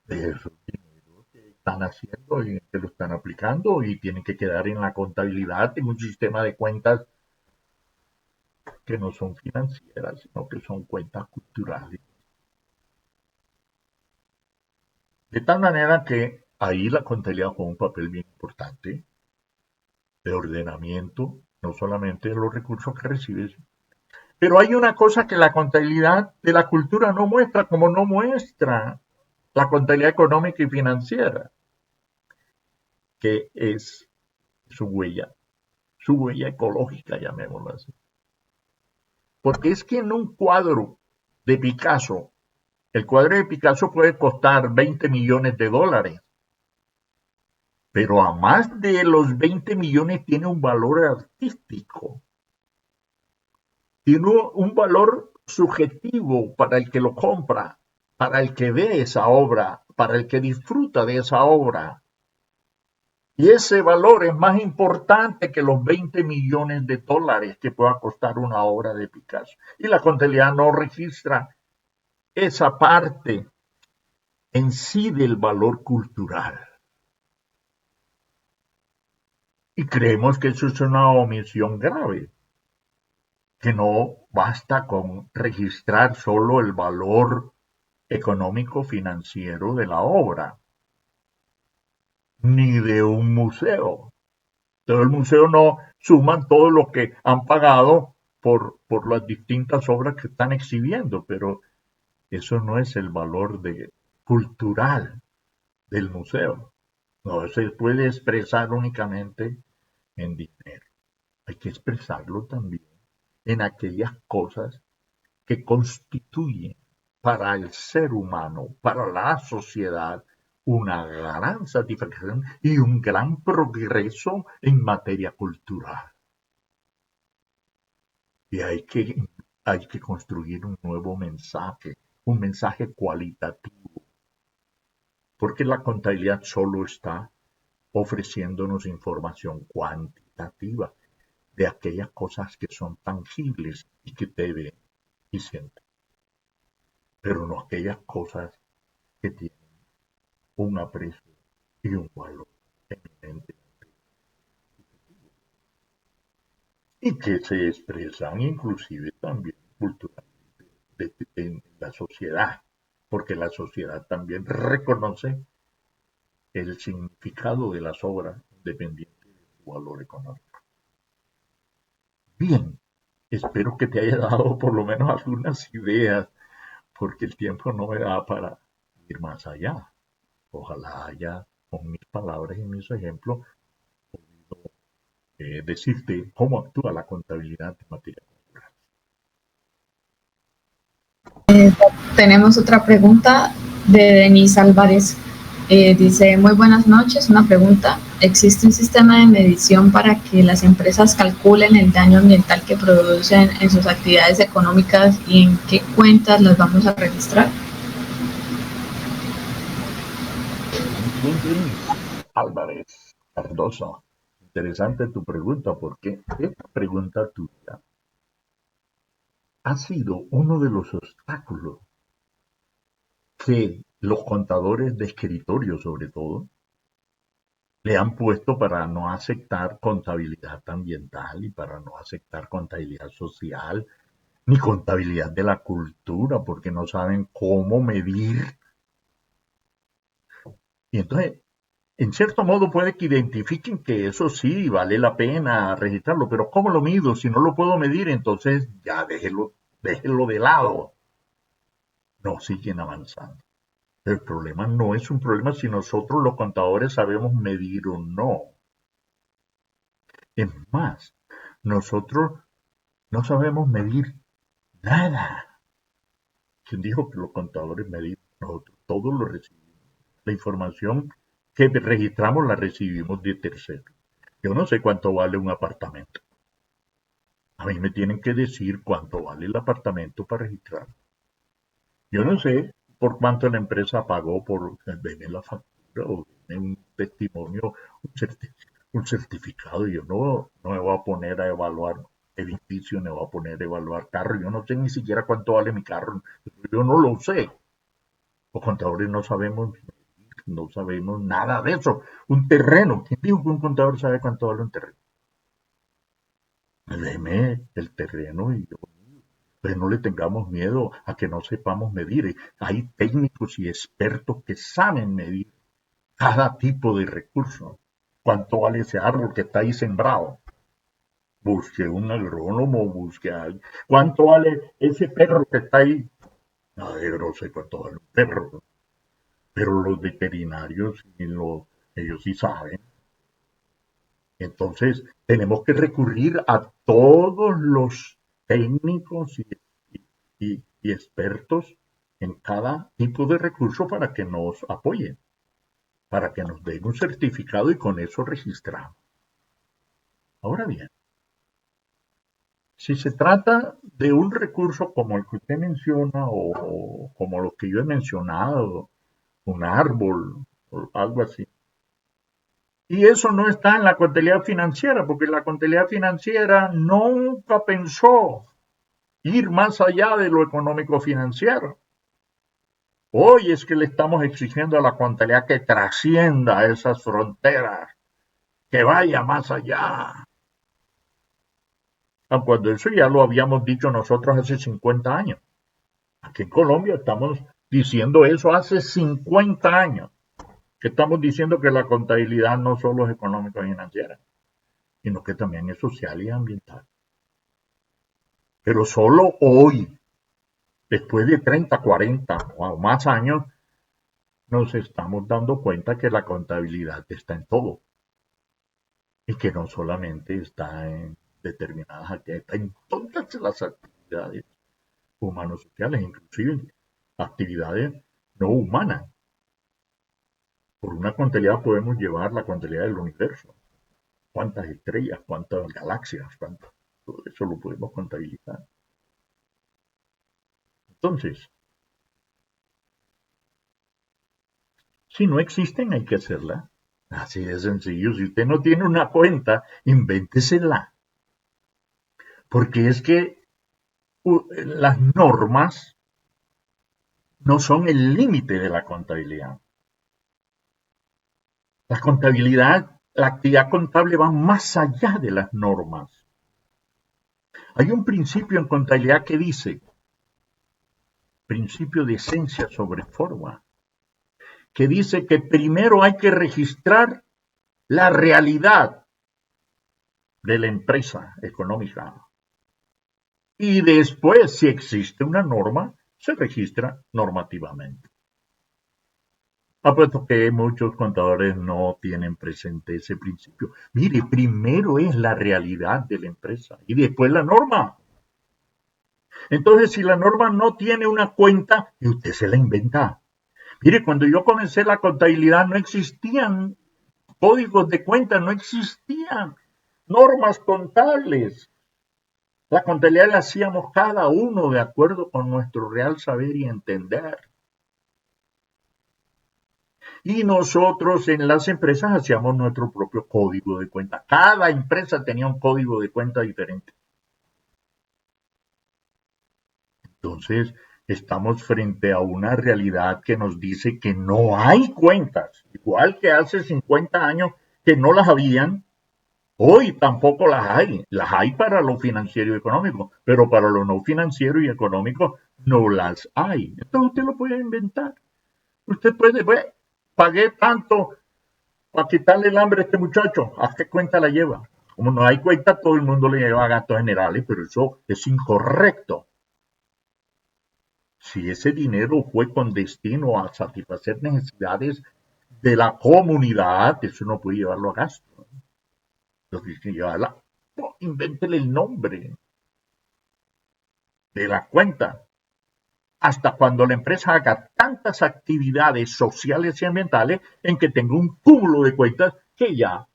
de esos dineros que están haciendo y que lo están aplicando y tienen que quedar en la contabilidad en un sistema de cuentas que no son financieras, sino que son cuentas culturales. De tal manera que ahí la contabilidad juega un papel bien importante de ordenamiento, no solamente de los recursos que recibes, pero hay una cosa que la contabilidad de la cultura no muestra, como no muestra la contabilidad económica y financiera, que es su huella ecológica, llamémoslo así. Porque es que en un cuadro de Picasso, el cuadro de Picasso puede costar 20 millones de dólares, pero a más de los 20 millones tiene un valor artístico, tiene un valor subjetivo para el que lo compra, para el que ve esa obra, para el que disfruta de esa obra. Y ese valor es más importante que los 20 millones de dólares que pueda costar una obra de Picasso. Y la contabilidad no registra esa parte en sí del valor cultural. Y creemos que eso es una omisión grave, que no basta con registrar solo el valor económico financiero de la obra, ni de un museo. Todo el museo no suman todo lo que han pagado por las distintas obras que están exhibiendo, pero eso no es el valor cultural del museo. No se puede expresar únicamente en dinero. Hay que expresarlo también en aquellas cosas que constituyen para el ser humano, para la sociedad, una gran satisfacción y un gran progreso en materia cultural. Y hay que construir un nuevo mensaje, un mensaje cualitativo, porque la contabilidad solo está ofreciéndonos información cuantitativa de aquellas cosas que son tangibles y que te ven y sienten, pero no aquellas cosas que tienen un aprecio y un valor eminente y que se expresan inclusive también culturalmente en la sociedad, porque la sociedad también reconoce el significado de las obras independiente de su valor económico. Bien, espero que te haya dado por lo menos algunas ideas, porque el tiempo no me da para ir más allá. Ojalá haya, con mis palabras y mis ejemplos, podido decirte cómo actúa la contabilidad en materia cultural. Tenemos otra pregunta de Denise Álvarez. Dice, muy buenas noches, una pregunta. ¿Existe un sistema de medición para que las empresas calculen el daño ambiental que producen en sus actividades económicas y en qué cuentas las vamos a registrar? Álvarez Cardoso, interesante tu pregunta, porque esta pregunta tuya ha sido uno de los obstáculos que los contadores de escritorio, sobre todo, le han puesto para no aceptar contabilidad ambiental y para no aceptar contabilidad social, ni contabilidad de la cultura, porque no saben cómo medir. Y entonces, en cierto modo puede que identifiquen que eso sí vale la pena registrarlo, pero ¿cómo lo mido? Si no lo puedo medir, entonces ya déjelo de lado. No siguen avanzando. El problema no es un problema si nosotros los contadores sabemos medir o no. Es más, nosotros no sabemos medir nada. ¿Quién dijo que los contadores medimos? Nosotros todos lo recibimos. La información que registramos la recibimos de terceros. Yo no sé cuánto vale un apartamento. A mí me tienen que decir cuánto vale el apartamento para registrar. Yo no sé por cuánto la empresa pagó por verme la factura o verme un testimonio, un certificado. Yo no me voy a poner a evaluar edificio, me voy a poner a evaluar carro. Yo no sé ni siquiera cuánto vale mi carro. Yo no lo sé. Los contadores no sabemos nada de eso. Un terreno. ¿Quién dijo que un contador sabe cuánto vale un terreno? Deme el terreno y yo. Pues no le tengamos miedo a que no sepamos medir. Hay técnicos y expertos que saben medir cada tipo de recurso. ¿Cuánto vale ese árbol que está ahí sembrado? Busque un agrónomo, busque a alguien. ¿Cuánto vale ese perro que está ahí? No sé cuánto vale un perro. Pero los veterinarios, ellos sí saben. Entonces, tenemos que recurrir a todos los técnicos y expertos en cada tipo de recurso para que nos apoyen, para que nos den un certificado y con eso registramos. Ahora bien, si se trata de un recurso como el que usted menciona o como lo que yo he mencionado, un árbol o algo así, y eso no está en la contabilidad financiera, porque la contabilidad financiera nunca pensó ir más allá de lo económico financiero. Hoy es que le estamos exigiendo a la contabilidad que trascienda esas fronteras, que vaya más allá. Cuando eso ya lo habíamos dicho nosotros hace 50 años. Aquí en Colombia estamos diciendo eso hace 50 años. Que estamos diciendo que la contabilidad no solo es económica y financiera, sino que también es social y ambiental. Pero solo hoy, después de 30, 40 o más años, nos estamos dando cuenta que la contabilidad está en todo y que no solamente está en determinadas actividades, está en todas las actividades humanos-sociales, inclusive actividades no humanas. Por una contabilidad podemos llevar la contabilidad del universo. ¿Cuántas estrellas, cuántas galaxias, todo eso lo podemos contabilizar? Entonces, si no existen, hay que hacerla. Así de sencillo. Si usted no tiene una cuenta, invéntesela. Porque es que las normas no son el límite de la contabilidad. La contabilidad, la actividad contable va más allá de las normas. Hay un principio en contabilidad que dice, principio de esencia sobre forma, que dice que primero hay que registrar la realidad de la empresa económica. Y después, si existe una norma, se registra normativamente. Apuesto que muchos contadores no tienen presente ese principio. Mire, primero es la realidad de la empresa y después la norma. Entonces, si la norma no tiene una cuenta, usted se la inventa. Mire, cuando yo comencé la contabilidad no existían códigos de cuenta, no existían normas contables. La contabilidad la hacíamos cada uno de acuerdo con nuestro real saber y entender. Y nosotros en las empresas hacíamos nuestro propio código de cuenta. Cada empresa tenía un código de cuenta diferente. Entonces, estamos frente a una realidad que nos dice que no hay cuentas, igual que hace 50 años que no las habían, hoy tampoco las hay para lo financiero y económico, pero para lo no financiero y económico no las hay. Entonces usted lo puede inventar. Usted puede, pagué tanto para quitarle el hambre a este muchacho, ¿a qué cuenta la lleva? Como no hay cuenta, todo el mundo le lleva gastos generales, pero eso es incorrecto. si ese dinero fue con destino a satisfacer necesidades de la comunidad, eso no puede llevarlo a gasto. Lo que llevarla, no, invéntele el nombre de la cuenta. Hasta cuando la empresa haga tantas actividades sociales y ambientales en que tenga un cúmulo de cuentas que ya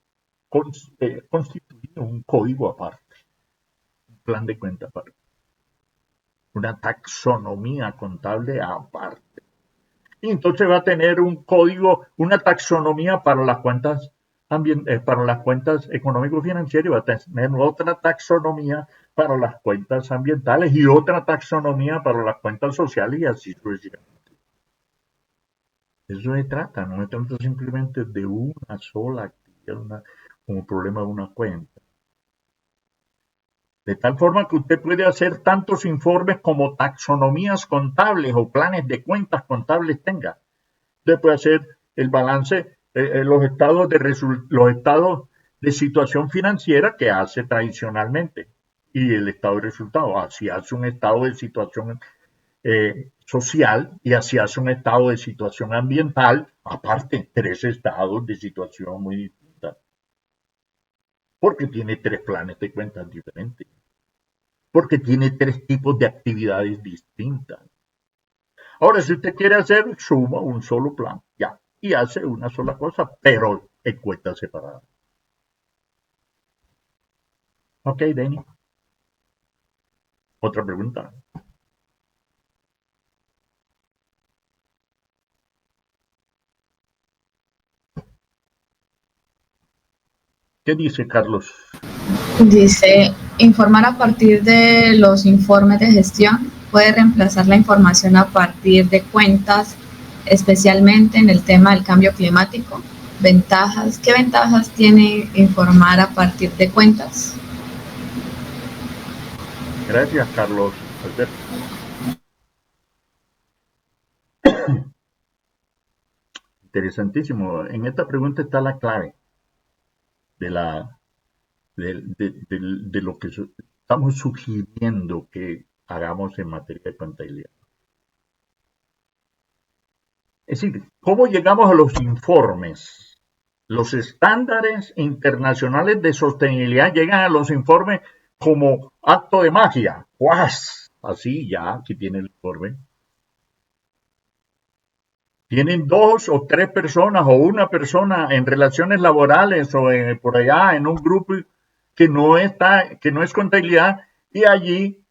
constituye un código aparte, un plan de cuenta aparte, una taxonomía contable aparte. Y entonces va a tener un código, una taxonomía para las cuentas para las cuentas económico-financieras, y va a tener otra taxonomía para las cuentas ambientales y otra taxonomía para las cuentas sociales y así sucesivamente. Eso se trata, no se trata simplemente de una sola actividad, como problema de una cuenta. De tal forma que usted puede hacer tantos informes como taxonomías contables o planes de cuentas contables tenga. Usted puede hacer el balance, los estados de situación financiera que hace tradicionalmente y el estado de resultados. Así hace un estado de situación social y así hace un estado de situación ambiental, aparte, 3 estados de situación muy distintas. Porque tiene 3 planes de cuentas diferentes. Porque tiene 3 tipos de actividades distintas. Ahora, si usted quiere hacer, suma un solo plan, ya, y hace una sola cosa, pero en cuentas separadas. Ok, Denny. Otra pregunta. ¿Qué dice Carlos? Dice, informar a partir de los informes de gestión puede reemplazar la información a partir de cuentas, especialmente en el tema del cambio climático. Ventajas, ¿qué ventajas tiene informar a partir de cuentas? Gracias, Carlos Alberto. Interesantísimo. En esta pregunta está la clave de lo que estamos sugiriendo que hagamos en materia de contabilidad. Es decir, ¿cómo llegamos a los informes? Los estándares internacionales de sostenibilidad llegan a los informes como acto de magia. ¡Guas! Así ya, aquí tiene el informe. Tienen 2 o 3 personas o una persona en relaciones laborales o por allá en un grupo que no es contabilidad, y allí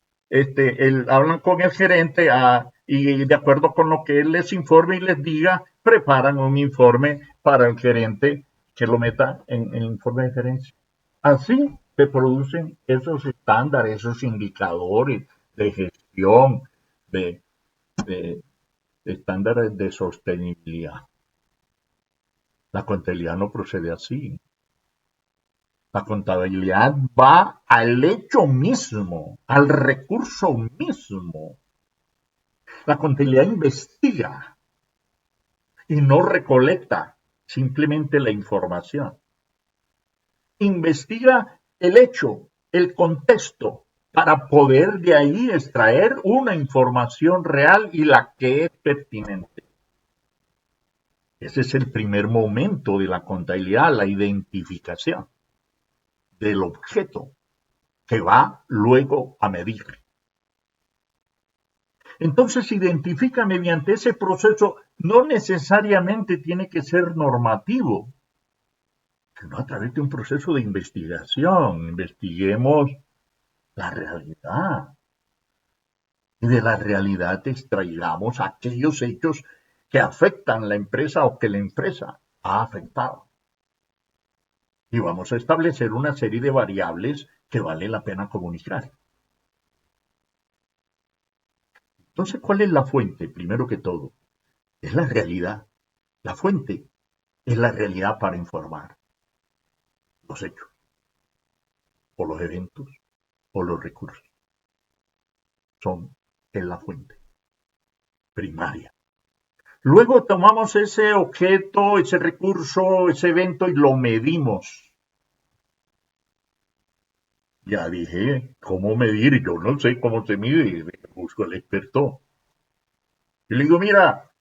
hablan con el gerente y de acuerdo con lo que él les informe y les diga, preparan un informe para el gerente que lo meta en el informe de gerencia. Así se producen esos estándares, esos indicadores de gestión, de estándares de sostenibilidad. La contabilidad no procede así. La contabilidad va al hecho mismo, al recurso mismo. La contabilidad investiga y no recolecta simplemente la información. Investiga el hecho, el contexto, para poder de ahí extraer una información real y la que es pertinente. Ese es el primer momento de la contabilidad, la identificación del objeto que va luego a medir. Entonces identifica mediante ese proceso, no necesariamente tiene que ser normativo, sino a través de un proceso de investigación. Investiguemos la realidad. Y de la realidad extraigamos aquellos hechos que afectan la empresa o que la empresa ha afectado. Y vamos a establecer una serie de variables que vale la pena comunicar. Entonces, ¿cuál es la fuente? Primero que todo, es la realidad. La fuente es la realidad para informar los hechos, o los eventos, o los recursos. Es la fuente primaria. Luego tomamos ese objeto, ese recurso, ese evento y lo medimos. Ya dije, ¿cómo medir? Yo no sé cómo se mide, busco al experto. Y le digo, mira,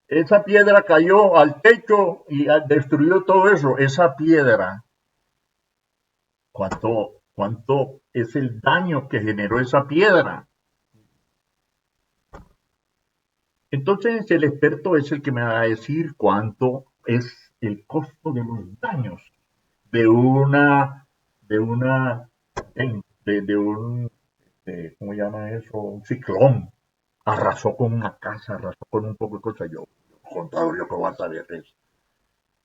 esa piedra cayó al techo y destruyó todo eso. Esa piedra, ¿cuánto es el daño que generó esa piedra? Entonces el experto es el que me va a decir cuánto es el costo de los daños de una, de un, ¿cómo llama eso? Un ciclón. Arrasó con una casa, arrasó con un poco de cosas. Yo, contador, yo que voy a saber eso.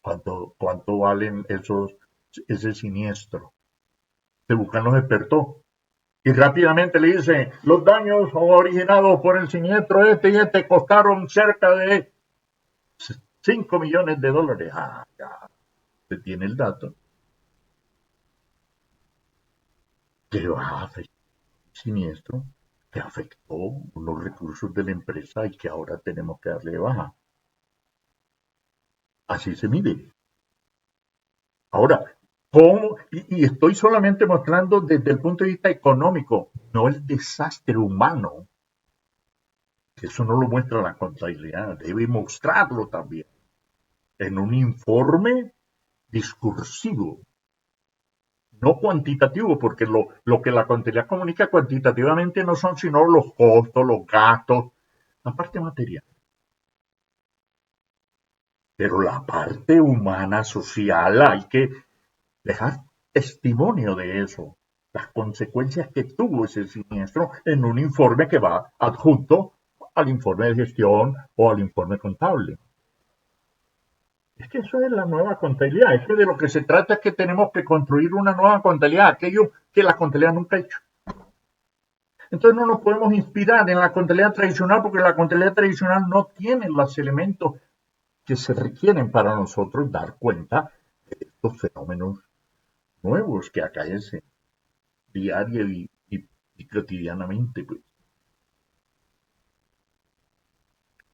¿Cuánto valen ese siniestro? Se buscan los expertos y rápidamente le dicen, los daños originados por el siniestro este y este costaron cerca de 5 millones de dólares. Ah, ya, se tiene el dato. Que va a afectar el siniestro, que afectó los recursos de la empresa y que ahora tenemos que darle baja. Así se mide. Ahora, ¿cómo? Y estoy solamente mostrando desde el punto de vista económico, no el desastre humano. Eso no lo muestra la contabilidad, debe mostrarlo también en un informe discursivo, no cuantitativo, porque lo que la contabilidad comunica cuantitativamente no son sino los costos, los gastos, la parte material. Pero la parte humana, social, hay que dejar testimonio de eso, las consecuencias que tuvo ese siniestro en un informe que va adjunto al informe de gestión o al informe contable. Es que eso es la nueva contabilidad, es que de lo que se trata es que tenemos que construir una nueva contabilidad, aquello que la contabilidad nunca ha hecho. Entonces no nos podemos inspirar en la contabilidad tradicional porque la contabilidad tradicional no tiene los elementos que se requieren para nosotros dar cuenta de estos fenómenos nuevos que acaecen diaria y cotidianamente. Pues.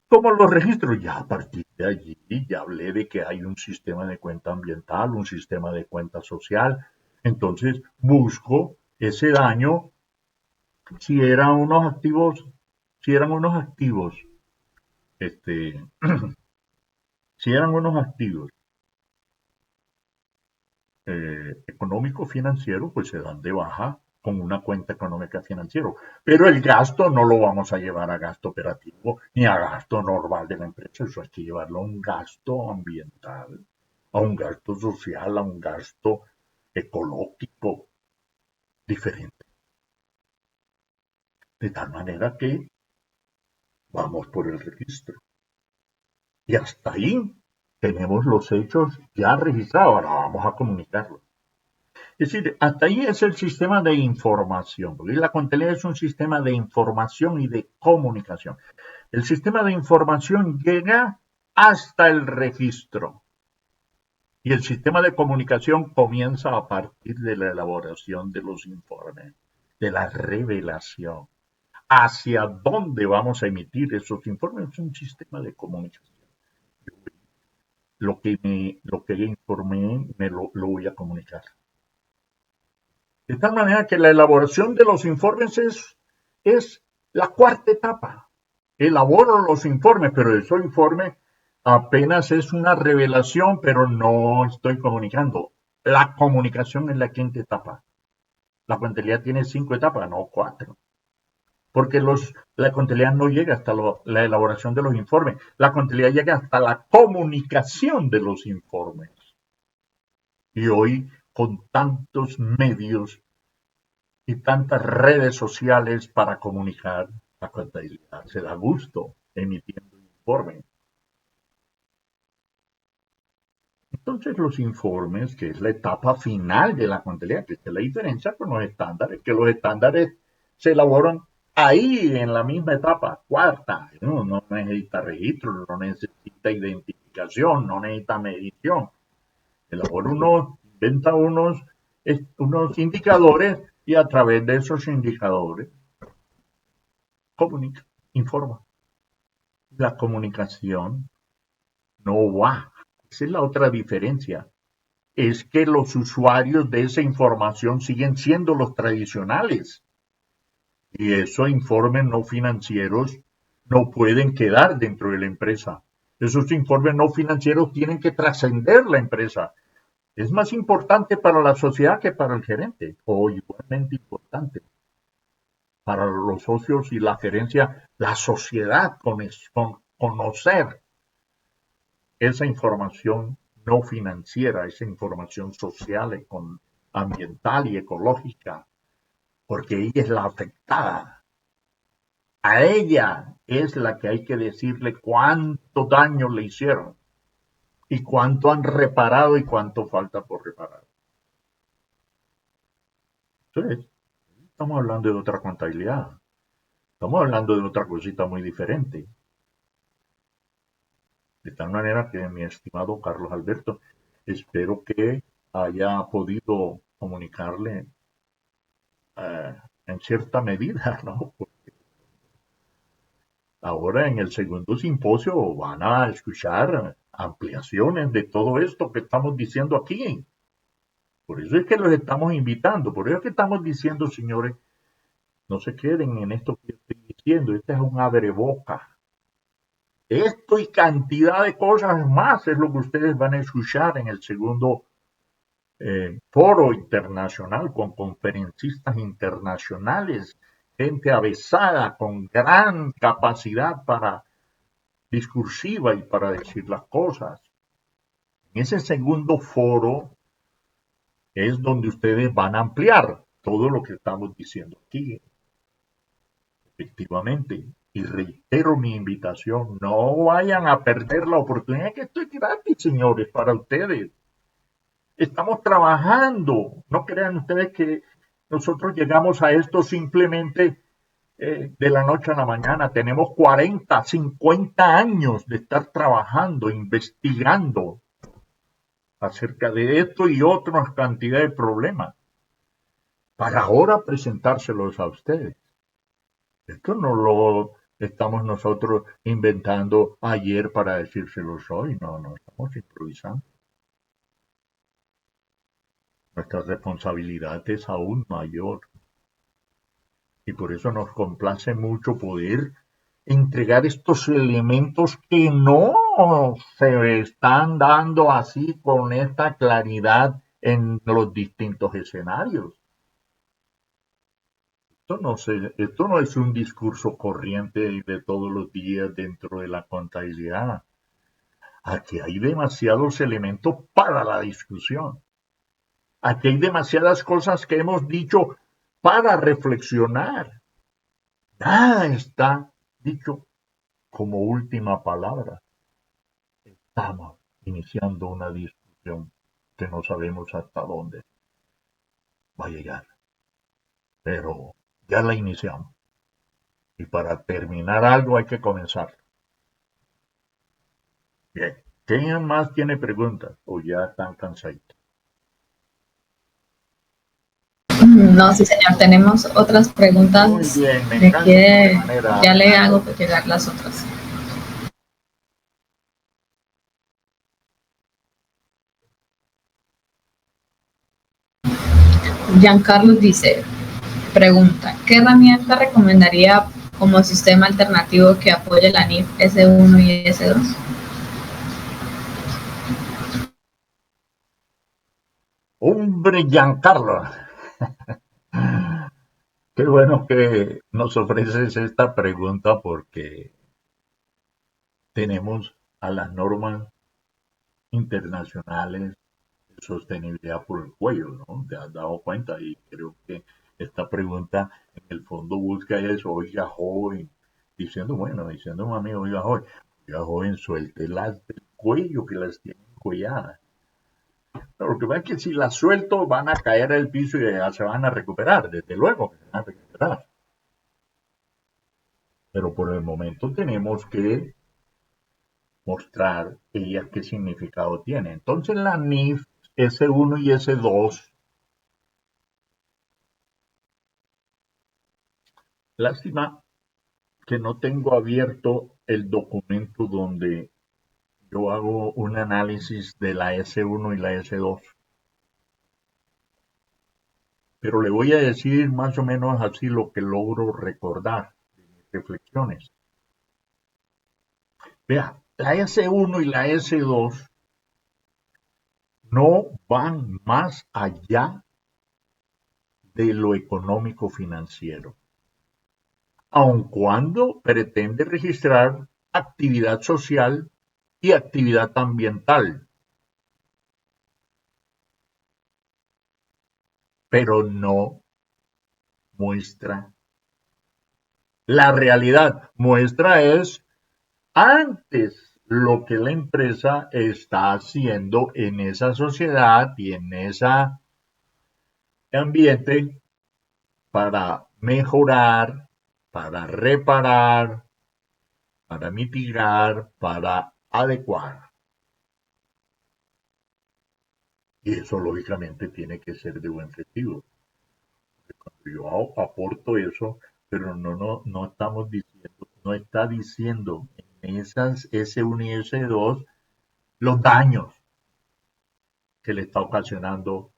Como los registros, ya a partir de allí ya hablé de que hay un sistema de cuenta ambiental, un sistema de cuenta social. Entonces busco ese daño si eran unos activos, si eran unos activos, este, si eran unos activos económicos financieros, pues se dan de baja con una cuenta económica financiera. Pero el gasto no lo vamos a llevar a gasto operativo ni a gasto normal de la empresa, eso hay que llevarlo a un gasto ambiental, a un gasto social, a un gasto ecológico diferente. De tal manera que vamos por el registro. Y hasta ahí tenemos los hechos ya registrados, ahora vamos a comunicarlos. Es decir, hasta ahí es el sistema de información, porque la contabilidad es un sistema de información y de comunicación. El sistema de información llega hasta el registro y el sistema de comunicación comienza a partir de la elaboración de los informes, de la revelación. ¿Hacia dónde vamos a emitir esos informes? Es un sistema de comunicación. Lo que informé lo voy a comunicar. De tal manera que la elaboración de los informes es la cuarta etapa. Elaboro los informes, pero esos informes apenas es una revelación, pero no estoy comunicando. La comunicación es la quinta etapa. La contabilidad tiene 5 etapas, no 4. Porque la contabilidad no llega hasta la elaboración de los informes. La contabilidad llega hasta la comunicación de los informes. Y hoy, con tantos medios y tantas redes sociales para comunicar, la contabilidad se da gusto emitiendo informes. Entonces los informes, que es la etapa final de la contabilidad, que es la diferencia con los estándares, que los estándares se elaboran ahí en la misma etapa, cuarta. No necesita registro, no necesita identificación, no necesita medición. Elabora inventa unos indicadores y a través de esos indicadores comunica, informa. La comunicación no va. Esa es la otra diferencia. Es que los usuarios de esa información siguen siendo los tradicionales. Y esos informes no financieros no pueden quedar dentro de la empresa. Esos informes no financieros tienen que trascender la empresa. Es más importante para la sociedad que para el gerente, o igualmente importante para los socios y la gerencia, la sociedad, con conocer esa información no financiera, esa información social, ambiental y ecológica, porque ella es la afectada. A ella es la que hay que decirle cuánto daño le hicieron y cuánto han reparado y cuánto falta por reparar. Entonces, estamos hablando de otra contabilidad. Estamos hablando de otra cosita muy diferente. De tal manera que, mi estimado Carlos Alberto, espero que haya podido comunicarle en cierta medida, ¿no? Porque ahora en el segundo simposio van a escuchar ampliaciones de todo esto que estamos diciendo aquí. Por eso es que los estamos invitando, por eso es que estamos diciendo, señores, no se queden en esto que estoy diciendo, este es un abreboca. Esto y cantidad de cosas más es lo que ustedes van a escuchar en el segundo foro internacional con conferencistas internacionales, gente avesada con gran capacidad para discursiva y para decir las cosas. En ese segundo foro es donde ustedes van a ampliar todo lo que estamos diciendo aquí. Efectivamente, y reitero mi invitación, no vayan a perder la oportunidad, que esto es gratis, señores, para ustedes. Estamos trabajando, no crean ustedes que nosotros llegamos a esto simplemente de la noche a la mañana. Tenemos 40, 50 años de estar trabajando, investigando acerca de esto y otras cantidad de problemas, para ahora presentárselos a ustedes. Esto no lo estamos nosotros inventando ayer para decírselos hoy, no estamos improvisando. Nuestra responsabilidad es aún mayor y por eso nos complace mucho poder entregar estos elementos que no se están dando así con esta claridad en los distintos escenarios. Esto no es un discurso corriente de todos los días dentro de la contabilidad. Aquí hay demasiados elementos para la discusión. Aquí hay demasiadas cosas que hemos dicho para reflexionar. Nada está dicho como última palabra. Estamos iniciando una discusión que no sabemos hasta dónde va a llegar, pero ya la iniciamos. Y para terminar algo hay que comenzar. Bien, ¿quién más tiene preguntas o ya están cansaditos? No, sí, señor, tenemos otras preguntas. Muy bien, me encanta. Ya le hago llegar las otras. Giancarlo dice, pregunta, ¿qué herramienta recomendaría como sistema alternativo que apoye la NIF S1 y S2? Hombre, Giancarlo. Qué bueno que nos ofreces esta pregunta porque tenemos a las normas internacionales de sostenibilidad por el cuello, ¿no? Te has dado cuenta y creo que esta pregunta en el fondo busca eso, oiga joven, diciendo a un amigo, oiga joven, suéltelas del cuello que las tienen encolladas. Pero lo que pasa es que si las suelto van a caer al piso y ya se van a recuperar, desde luego que se van a recuperar. Pero por el momento tenemos que mostrar ellas qué significado tiene. Entonces la NIF S1 y S2, lástima que no tengo abierto el documento donde yo hago un análisis de la S1 y la S2. Pero le voy a decir más o menos así lo que logro recordar de mis reflexiones. Vea, la S1 y la S2 no van más allá de lo económico financiero, aun cuando pretende registrar actividad social y actividad ambiental, pero no muestra la realidad. Muestra es antes lo que la empresa está haciendo en esa sociedad y en ese ambiente para mejorar, para reparar, para mitigar, para adecuar. Y eso lógicamente tiene que ser de buen sentido. Yo aporto eso, pero no estamos diciendo, no está diciendo en esas S1 y S2 los daños que le está ocasionando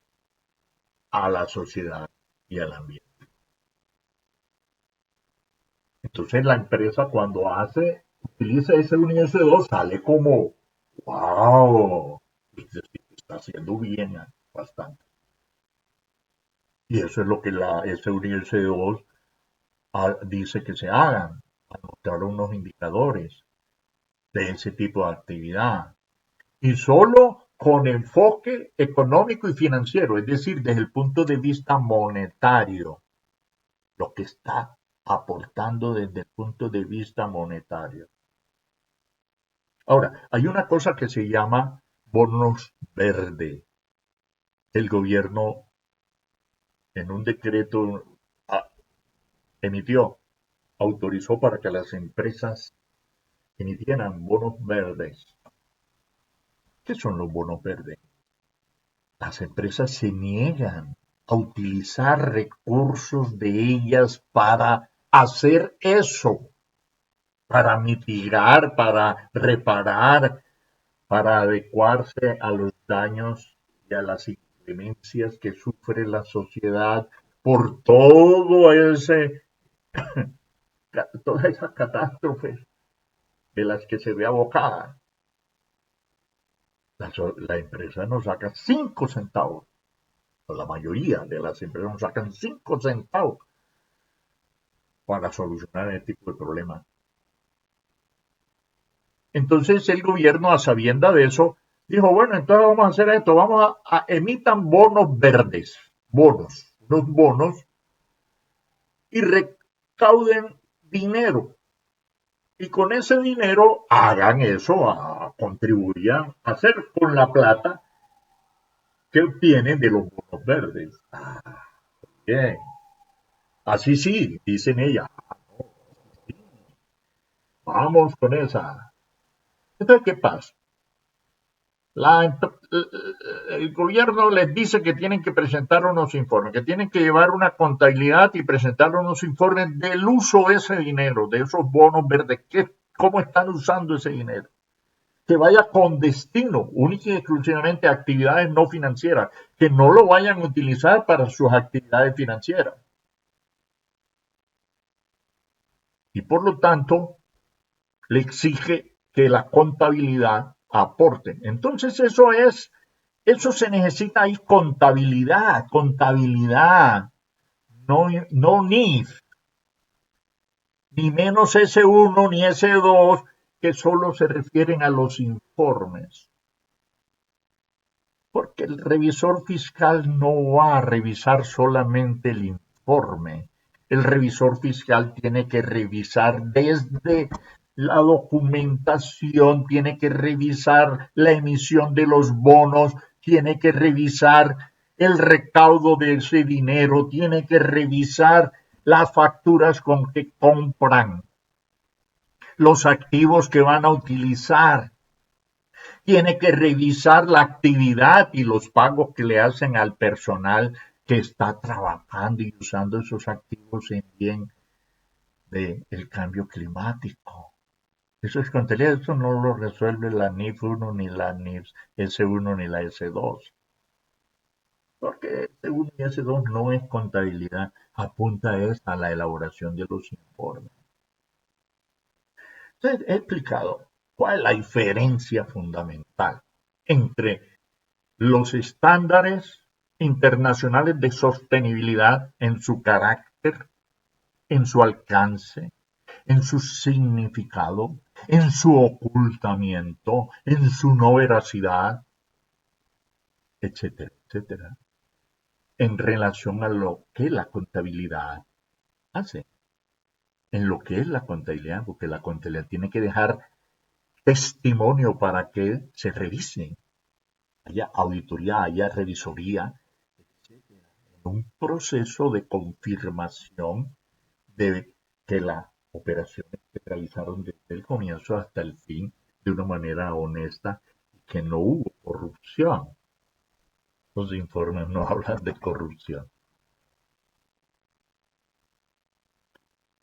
a la sociedad y al ambiente. Entonces la empresa cuando utiliza S1 y S2 sale como, wow, está haciendo bien bastante. Y eso es lo que la S1 y S2 dice que se hagan, anotar unos indicadores de ese tipo de actividad. Y solo con enfoque económico y financiero, es decir, desde el punto de vista monetario, lo que está aportando desde el punto de vista monetario. Ahora, hay una cosa que se llama bonos verde. El gobierno en un decreto emitió, autorizó para que las empresas emitieran bonos verdes. ¿Qué son los bonos verdes? Las empresas se niegan a utilizar recursos de ellas para hacer eso, para mitigar, para reparar, para adecuarse a los daños y a las inclemencias que sufre la sociedad por todas esas catástrofes de las que se ve abocada. La empresa no saca 5 centavos, o la mayoría de las empresas no sacan 5 centavos para solucionar este tipo de problemas. Entonces el gobierno, a sabienda de eso, dijo, bueno, entonces vamos a hacer esto, vamos a emitan bonos verdes, unos bonos, y recauden dinero. Y con ese dinero hagan eso, contribuyan a hacer con la plata que obtienen de los bonos verdes. Bien, así sí, dicen ella, vamos con esa. Entonces, ¿qué pasa? El gobierno les dice que tienen que presentar unos informes, que tienen que llevar una contabilidad y presentar unos informes del uso de ese dinero, de esos bonos verdes, cómo están usando ese dinero. Que vaya con destino, única y exclusivamente a actividades no financieras, que no lo vayan a utilizar para sus actividades financieras. Y por lo tanto, le exige que la contabilidad aporte. Entonces eso se necesita ahí contabilidad, no NIF, ni menos S1 ni S2, que solo se refieren a los informes. Porque el revisor fiscal no va a revisar solamente el informe. El revisor fiscal tiene que revisar desde la documentación, tiene que revisar la emisión de los bonos, tiene que revisar el recaudo de ese dinero, tiene que revisar las facturas con que compran, los activos que van a utilizar, tiene que revisar la actividad y los pagos que le hacen al personal que está trabajando y usando esos activos en bien del cambio climático. Eso es contabilidad, eso no lo resuelve la NIF 1 ni la NIF S1 ni la S2. Porque S1 y S2 no es contabilidad, apunta a la elaboración de los informes. Entonces, he explicado ¿Cuál es la diferencia fundamental entre los estándares internacionales de sostenibilidad en su carácter, en su alcance, en su significado, en su ocultamiento, en su no veracidad, etcétera, etcétera, en relación a lo que la contabilidad hace, en lo que es la contabilidad, porque la contabilidad tiene que dejar testimonio para que se revise, haya auditoría, haya revisoría, etcétera, en un proceso de confirmación de que las operaciones se realizaron desde el comienzo hasta el fin de una manera honesta y que no hubo corrupción. Los informes no hablan de corrupción.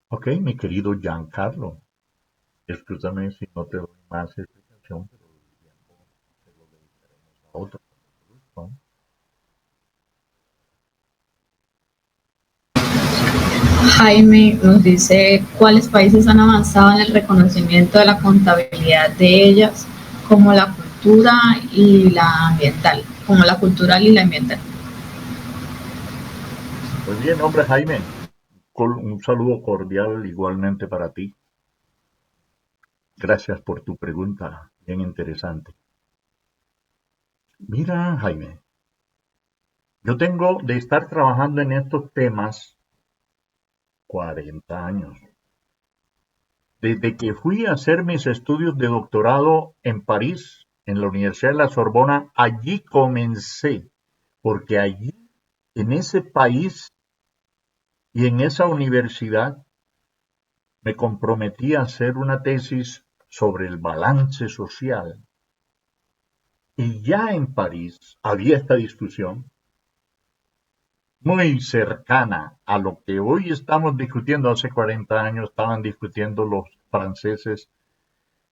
Ok, mi querido Giancarlo, escúchame si no te doy más explicación, pero el tiempo se lo dedicaremos a otro. ¿No? Jaime nos dice cuáles países han avanzado en el reconocimiento de la contabilidad de ellas, como la cultura y la ambiental, como la cultural y la ambiental. Pues bien, hombre Jaime, un saludo cordial igualmente para ti. Gracias por tu pregunta, bien interesante. Mira, Jaime, yo tengo de estar trabajando en estos temas 40 años. Desde que fui a hacer mis estudios de doctorado en París, en la Universidad de la Sorbona, allí comencé, porque allí, en ese país y en esa universidad, me comprometí a hacer una tesis sobre el balance social. Y ya en París había esta discusión muy cercana a lo que hoy estamos discutiendo. Hace 40 años estaban discutiendo los franceses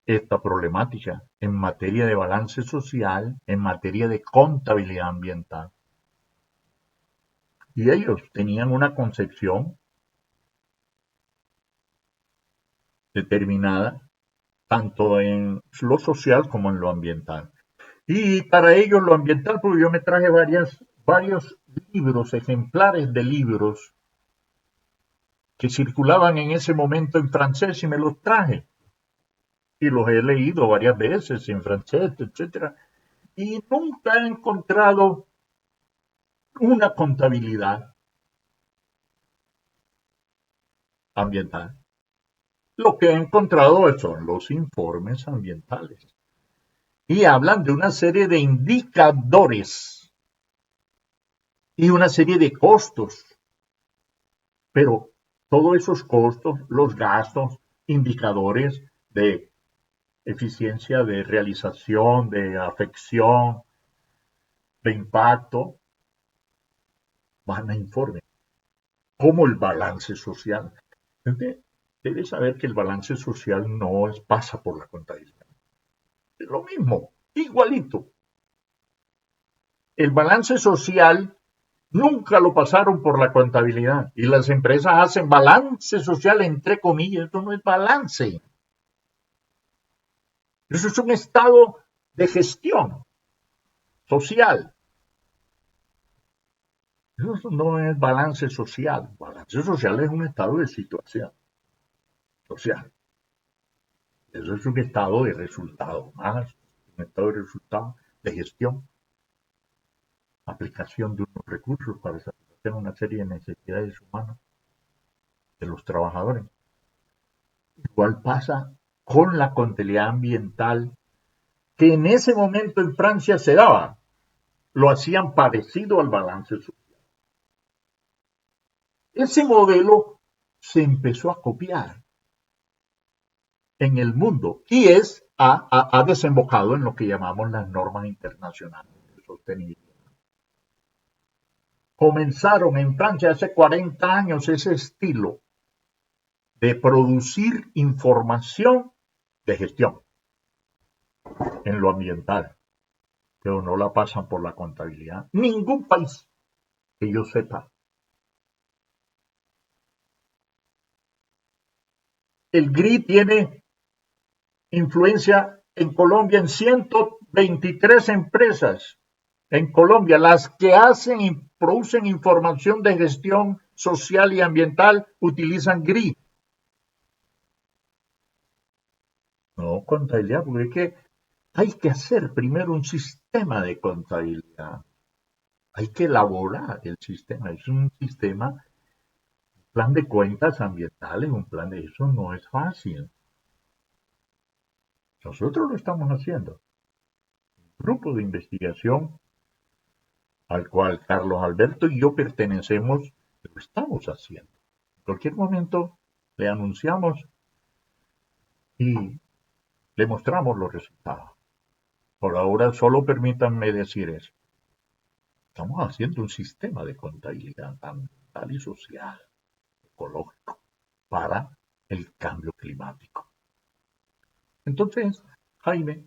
esta problemática en materia de balance social, en materia de contabilidad ambiental. Y ellos tenían una concepción determinada, tanto en lo social como en lo ambiental. Y para ellos lo ambiental, porque yo me traje varios libros, ejemplares de libros que circulaban en ese momento en francés y me los traje. Y los he leído varias veces en francés, etcétera. Y nunca he encontrado una contabilidad ambiental. Lo que he encontrado son los informes ambientales. Y hablan de una serie de indicadores y una serie de costos. Pero todos esos costos, los gastos, indicadores de eficiencia, de realización, de afección, de impacto, van a informes, como el balance social. Entonces, debes saber que el balance social no pasa por la contabilidad. Es lo mismo, igualito. El balance social nunca lo pasaron por la contabilidad. Y las empresas hacen balance social entre comillas. Esto no es balance. Eso es un estado de gestión social. Eso no es balance social. Balance social es un estado de situación social. Eso es un estado de resultado, más un estado de resultado de gestión, aplicación de unos recursos para satisfacer una serie de necesidades humanas de los trabajadores. Igual pasa con la contabilidad ambiental, que en ese momento en Francia se daba. Lo hacían parecido al balance social. Ese modelo se empezó a copiar en el mundo y ha desembocado en lo que llamamos las normas internacionales de sostenibilidad. Comenzaron en Francia hace 40 años ese estilo de producir información de gestión en lo ambiental, pero no la pasan por la contabilidad. Ningún país que yo sepa. El GRI tiene influencia en Colombia en 123 empresas en Colombia, las que hacen y producen información de gestión social y ambiental, utilizan GRI. No, contabilidad, porque es que hay que hacer primero un sistema de contabilidad. Hay que elaborar el sistema. Es un sistema, un plan de cuentas ambientales, un plan de eso no es fácil. Nosotros lo estamos haciendo. Un grupo de investigación al cual Carlos Alberto y yo pertenecemos, lo estamos haciendo. En cualquier momento le anunciamos y le mostramos los resultados. Por ahora solo permítanme decir eso. Estamos haciendo un sistema de contabilidad ambiental y social, ecológico, para el cambio climático. Entonces, Jaime,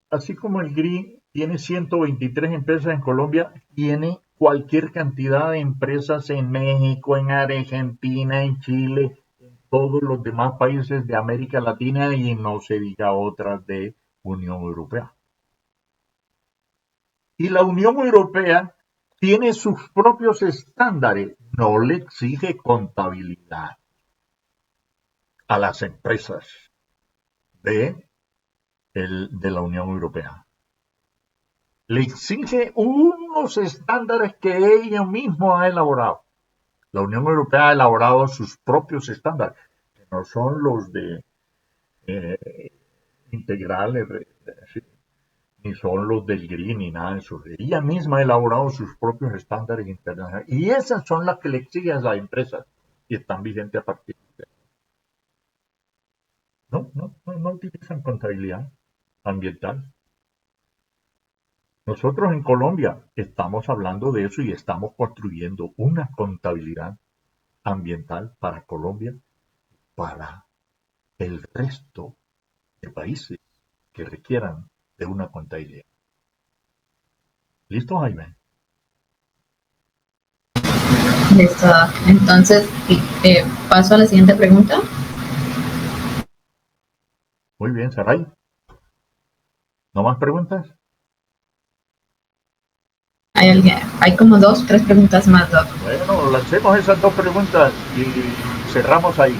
así como el GRI tiene 123 empresas en Colombia, tiene cualquier cantidad de empresas en México, en Argentina, en Chile, en todos los demás países de América Latina y no se diga otras de Unión Europea. Y la Unión Europea tiene sus propios estándares, no le exige contabilidad a las empresas de la Unión Europea. Le exige unos estándares que ella misma ha elaborado. La Unión Europea ha elaborado sus propios estándares, que no son los de integrales, ni son los del GRI, ni nada de eso. Ella misma ha elaborado sus propios estándares internacionales. Y esas son las que le exigen a las empresas y están vigentes a partir de no utilizan contabilidad ambiental. Nosotros en Colombia estamos hablando de eso y estamos construyendo una contabilidad ambiental para Colombia, para el resto de países que requieran de una contabilidad. ¿Listo, Jaime? Listo. Entonces, paso a la siguiente pregunta. Muy bien, Saray. ¿No más preguntas? Hay como 2, 3 preguntas más, Doc. Bueno, lancemos esas 2 preguntas y cerramos ahí.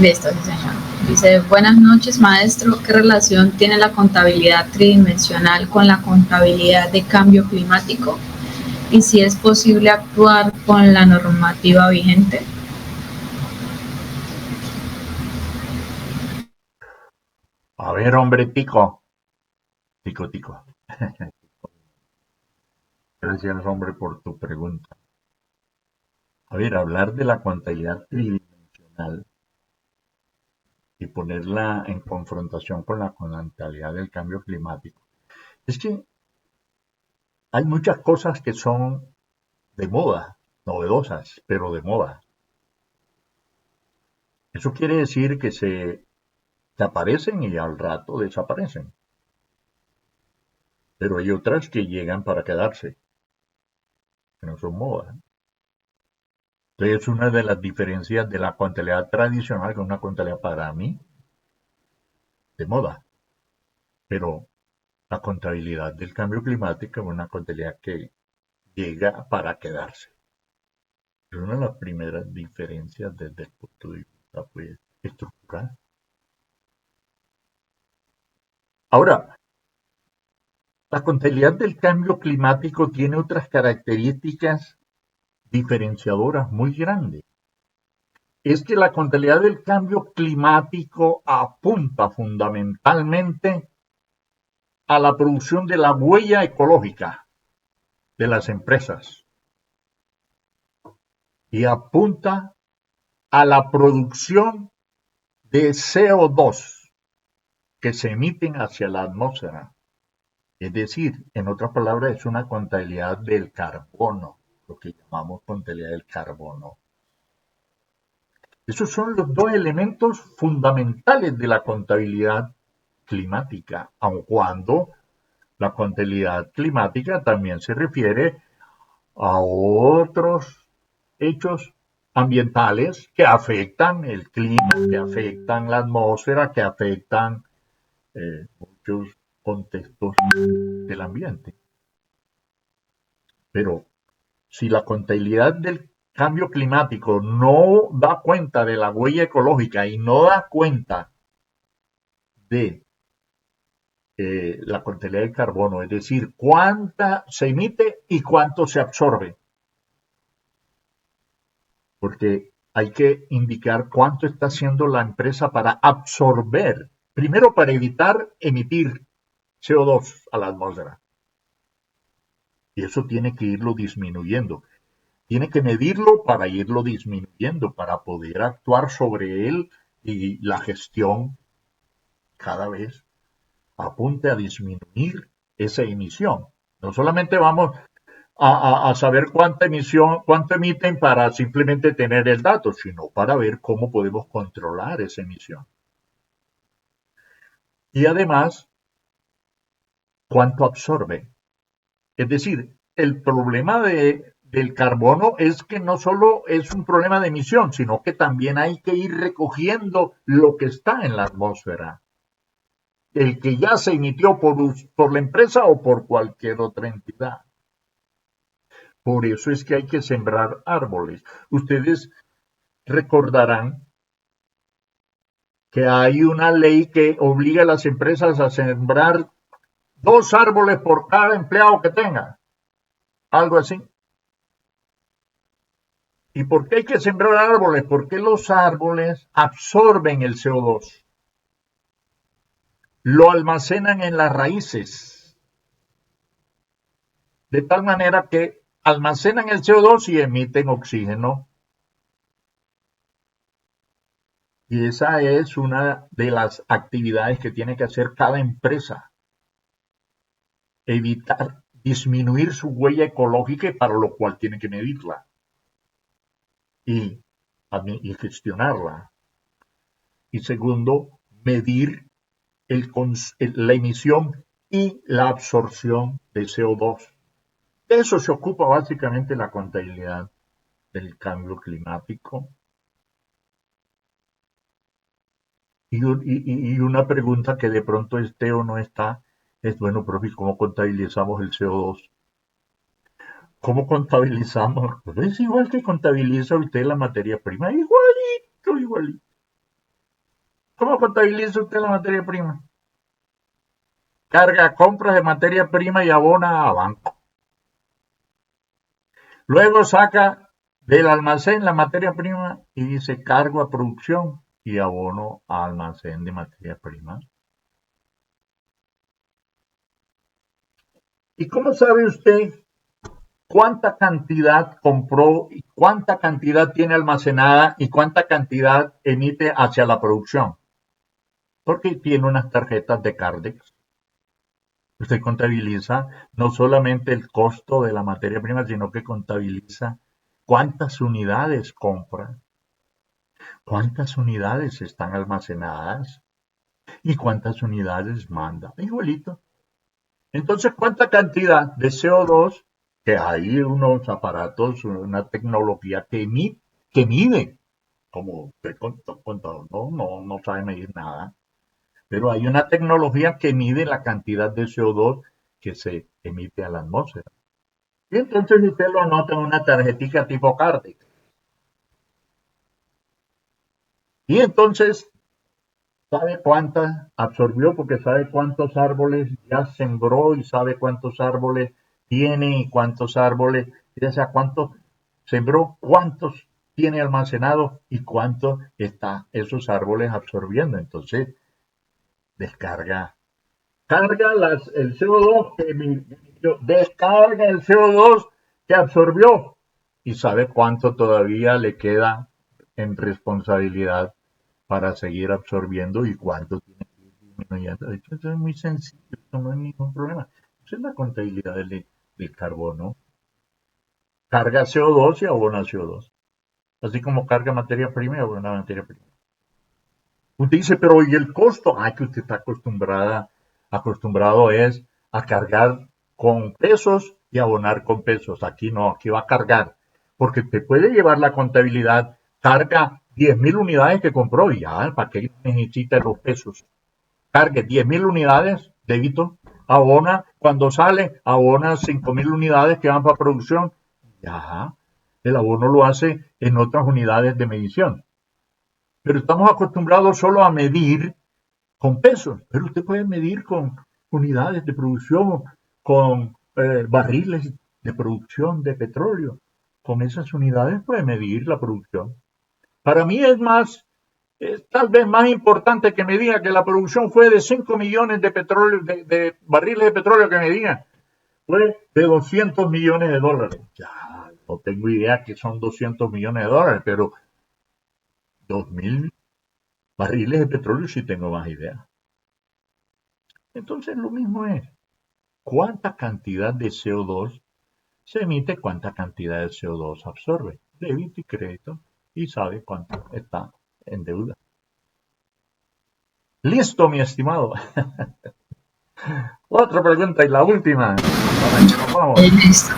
Listo, sí, señor. Dice, buenas noches, maestro. ¿Qué relación tiene la contabilidad tridimensional con la contabilidad de cambio climático? Y si es posible actuar con la normativa vigente. A ver, hombre, tico. Tico. Gracias, hombre, por tu pregunta. A ver, hablar de la contabilidad tridimensional y ponerla en confrontación con la contabilidad del cambio climático. Es que hay muchas cosas que son de moda, novedosas, pero de moda. Eso quiere decir que se aparecen y al rato desaparecen. Pero hay otras que llegan para quedarse, que no son moda. Entonces es una de las diferencias de la contabilidad tradicional con una contabilidad para mí de moda. Pero la contabilidad del cambio climático es una contabilidad que llega para quedarse. Es una de las primeras diferencias desde el punto de vista pues, estructural. Ahora, la contabilidad del cambio climático tiene otras características diferenciadoras muy grandes. Es que la contabilidad del cambio climático apunta fundamentalmente a la producción de la huella ecológica de las empresas y apunta a la producción de CO2 que se emiten hacia la atmósfera. Es decir, en otras palabras, es una contabilidad del carbono, lo que llamamos contabilidad del carbono. Esos son los 2 elementos fundamentales de la contabilidad climática, aun cuando la contabilidad climática también se refiere a otros hechos ambientales que afectan el clima, que afectan la atmósfera, que afectan muchos contextos del ambiente. Pero si la contabilidad del cambio climático no da cuenta de la huella ecológica y no da cuenta de la contabilidad del carbono, es decir, cuánta se emite y cuánto se absorbe, porque hay que indicar cuánto está haciendo la empresa para absorber, primero para evitar emitir CO2 a la atmósfera. Y eso tiene que irlo disminuyendo. Tiene que medirlo para irlo disminuyendo, para poder actuar sobre él y la gestión cada vez apunte a disminuir esa emisión. No solamente vamos a saber cuánta emisión, cuánto emiten para simplemente tener el dato, sino para ver cómo podemos controlar esa emisión. Y además, cuánto absorbe. Es decir, el problema del carbono es que no solo es un problema de emisión, sino que también hay que ir recogiendo lo que está en la atmósfera. El que ya se emitió por la empresa o por cualquier otra entidad. Por eso es que hay que sembrar árboles. Ustedes recordarán que hay una ley que obliga a las empresas a sembrar 2 árboles por cada empleado que tenga. Algo así. ¿Y por qué hay que sembrar árboles? Porque los árboles absorben el CO2. Lo almacenan en las raíces. De tal manera que almacenan el CO2 y emiten oxígeno. Y esa es una de las actividades que tiene que hacer cada empresa. Evitar, disminuir su huella ecológica, y para lo cual tiene que medirla y gestionarla. Y segundo, medir la emisión y la absorción de CO2. De eso se ocupa básicamente la contabilidad del cambio climático. Y una pregunta que de pronto esté o no está es, bueno, profe, ¿cómo contabilizamos el CO2? ¿Cómo contabilizamos? Pues es igual que contabiliza usted la materia prima, igualito, igualito. ¿Cómo contabiliza usted la materia prima? Carga compras de materia prima y abona a banco. Luego saca del almacén la materia prima y dice cargo a producción y abono a almacén de materia prima. ¿Y cómo sabe usted cuánta cantidad compró y cuánta cantidad tiene almacenada y cuánta cantidad emite hacia la producción? Porque tiene unas tarjetas de Cardex. Usted contabiliza no solamente el costo de la materia prima, sino que contabiliza cuántas unidades compra, cuántas unidades están almacenadas y cuántas unidades manda. Igualito. Entonces, ¿cuánta cantidad de CO2? Que hay unos aparatos, una tecnología que mide, como usted contador no sabe medir nada, pero hay una tecnología que mide la cantidad de CO2 que se emite a la atmósfera. Y entonces usted lo anota en una tarjetita tipo Cardex. Y entonces sabe cuántas absorbió porque sabe cuántos árboles ya sembró y sabe cuántos árboles tiene y cuántos árboles, ya sea cuántos sembró, cuántos tiene almacenado y cuántos está esos árboles absorbiendo. Entonces descarga, el CO2 que emitió, descarga el CO2 que absorbió y sabe cuánto todavía le queda en responsabilidad para seguir absorbiendo y cuánto tiene que ir disminuyendo. De hecho, eso es muy sencillo, esto no es ningún problema. Esa es la contabilidad del carbono. Carga CO2 y abona CO2. Así como carga materia prima y abona materia prima. Usted dice, pero ¿y el costo? Que usted está acostumbrado es a cargar con pesos y abonar con pesos. Aquí no, aquí va a cargar. porque te puede llevar la contabilidad, carga 10.000 unidades que compró y ya, ¿para qué necesita los pesos? Cargue 10.000 unidades, débito, abona, cuando sale, abona 5.000 unidades que van para producción, ya, el abono lo hace en otras unidades de medición. Pero estamos acostumbrados solo a medir con pesos, pero usted puede medir con unidades de producción, con barriles de producción de petróleo. Con esas unidades puede medir la producción. Para mí es tal vez más importante que me diga que la producción fue de 5 millones de petróleo, de barriles de petróleo que me digan, fue de 200 millones de dólares. Ya, no tengo idea que son 200 millones de dólares, pero 2.000 barriles de petróleo sí tengo más idea. Entonces lo mismo es, ¿cuánta cantidad de CO2 se emite? ¿Cuánta cantidad de CO2 absorbe? Débito y crédito, y sabe cuánto está en deuda. Listo, mi estimado. Otra pregunta y la última. Para que nos vamos. Listo.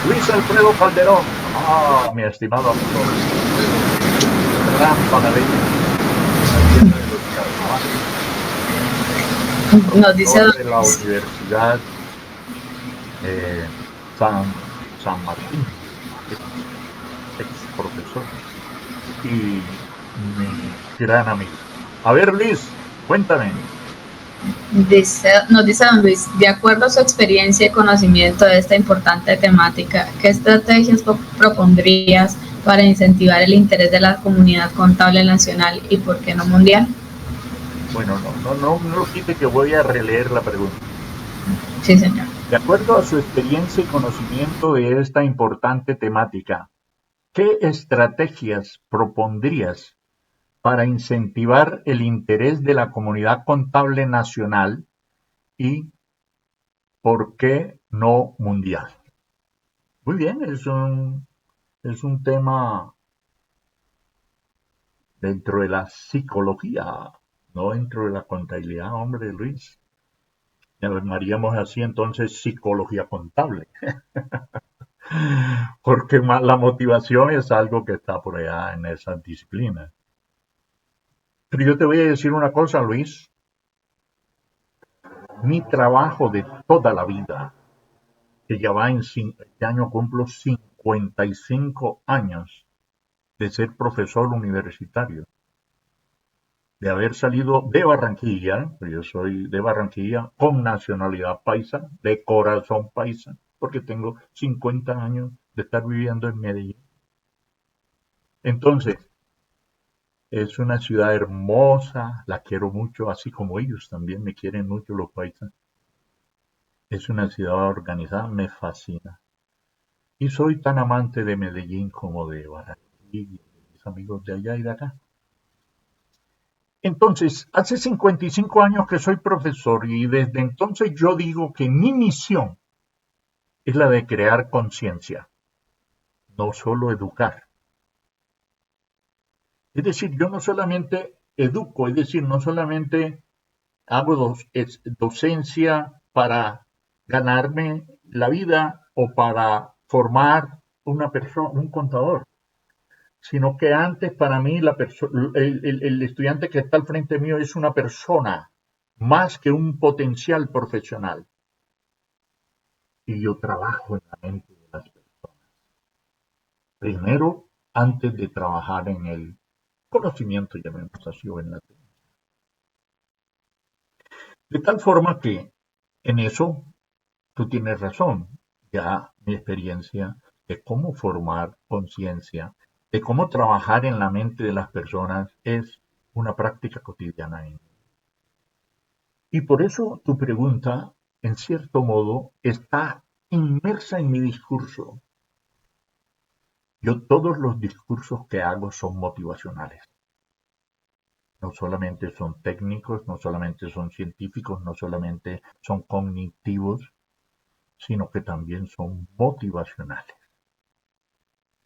Luis Alfredo Calderón. Ah, mi estimado amigo. Gran panadeño. Nos dice De la Universidad San Martín, ex profesor y mi gran amigo. A ver, Luis, cuéntame. nos dice don Luis, de acuerdo a su experiencia y conocimiento de esta importante temática, ¿qué estrategias propondrías para incentivar el interés de la comunidad contable nacional y por qué no mundial? Bueno, no lo quite que voy a releer la pregunta. Sí, señor. De acuerdo a su experiencia y conocimiento de esta importante temática, ¿qué estrategias propondrías para incentivar el interés de la comunidad contable nacional y por qué no mundial? Muy bien, es un tema dentro de la psicología, no dentro de la contabilidad, hombre Luis. Llamaríamos así entonces psicología contable, porque la motivación es algo que está por allá en esa disciplina. Pero yo te voy a decir una cosa, Luis. Mi trabajo de toda la vida, que ya va este año cumplo 55 años de ser profesor universitario, de haber salido de Barranquilla, yo soy de Barranquilla, con nacionalidad paisa, de corazón paisa, porque tengo 50 años de estar viviendo en Medellín. Entonces, es una ciudad hermosa, la quiero mucho, así como ellos también me quieren mucho los paisas. Es una ciudad organizada, me fascina. Y soy tan amante de Medellín como de Barranquilla, de mis amigos de allá y de acá. Entonces, hace 55 años que soy profesor y desde entonces yo digo que mi misión es la de crear conciencia, no solo educar. Es decir, yo no solamente educo, es decir, no solamente hago docencia para ganarme la vida o para formar una persona, un contador, sino que antes para mí el estudiante que está al frente mío es una persona más que un potencial profesional. Y yo trabajo en la mente de las personas. Primero, antes de trabajar en el conocimiento, llamemos así, o en la técnica. De tal forma que en eso tú tienes razón. Ya mi experiencia de cómo formar conciencia, de cómo trabajar en la mente de las personas es una práctica cotidiana. Y por eso tu pregunta, en cierto modo, está inmersa en mi discurso. Yo todos los discursos que hago son motivacionales. No solamente son técnicos, no solamente son científicos, no solamente son cognitivos, sino que también son motivacionales.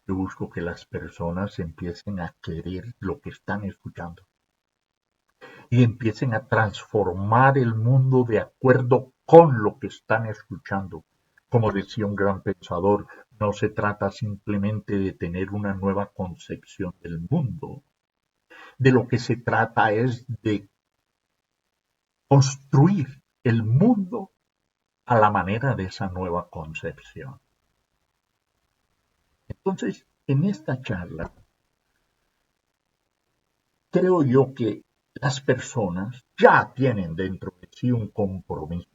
Yo busco que las personas empiecen a querer lo que están escuchando. y empiecen a transformar el mundo de acuerdo con lo que están escuchando. Como decía un gran pensador, no se trata simplemente de tener una nueva concepción del mundo. De lo que se trata es de construir el mundo a la manera de esa nueva concepción. Entonces, en esta charla, creo yo que las personas ya tienen dentro de sí un compromiso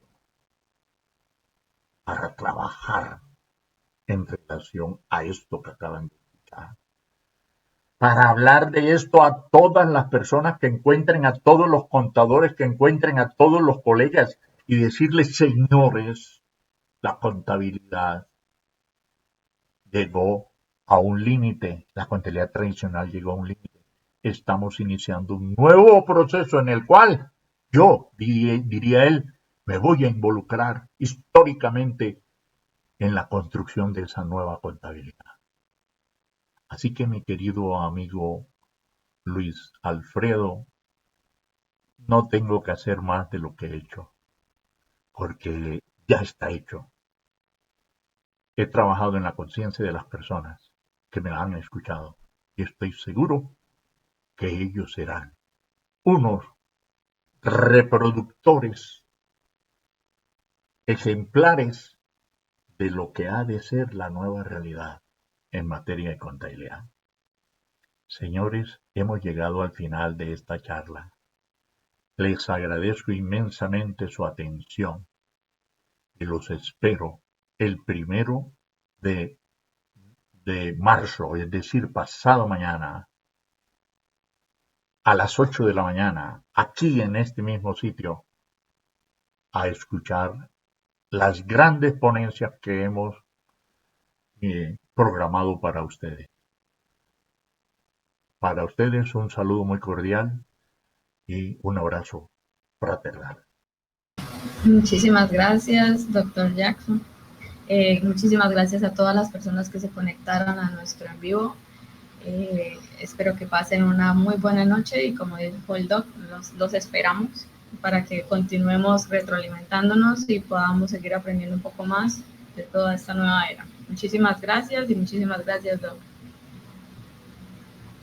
para trabajar en relación a esto que acaban de escuchar. Para hablar de esto a todas las personas que encuentren, a todos los contadores que encuentren, a todos los colegas y decirles, señores, la contabilidad llegó a un límite, la contabilidad tradicional llegó a un límite. Estamos iniciando un nuevo proceso en el cual yo, diría él, me voy a involucrar históricamente en la construcción de esa nueva contabilidad. Así que mi querido amigo Luis Alfredo, no tengo que hacer más de lo que he hecho, porque ya está hecho. He trabajado en la conciencia de las personas que me han escuchado y estoy seguro que ellos serán unos reproductores ejemplares de lo que ha de ser la nueva realidad en materia de contabilidad. Señores, hemos llegado al final de esta charla. Les agradezco inmensamente su atención y los espero el 1 de marzo, es decir, pasado mañana, a las 8 de la mañana, aquí en este mismo sitio, a escuchar las grandes ponencias que hemos programado para ustedes. Para ustedes un saludo muy cordial y un abrazo fraternal. Muchísimas gracias, doctor Jackson. Muchísimas gracias a todas las personas que se conectaron a nuestro en vivo. Espero que pasen una muy buena noche y como dijo el doc, los esperamos para que continuemos retroalimentándonos y podamos seguir aprendiendo un poco más de toda esta nueva era. Muchísimas gracias y muchísimas gracias, doc.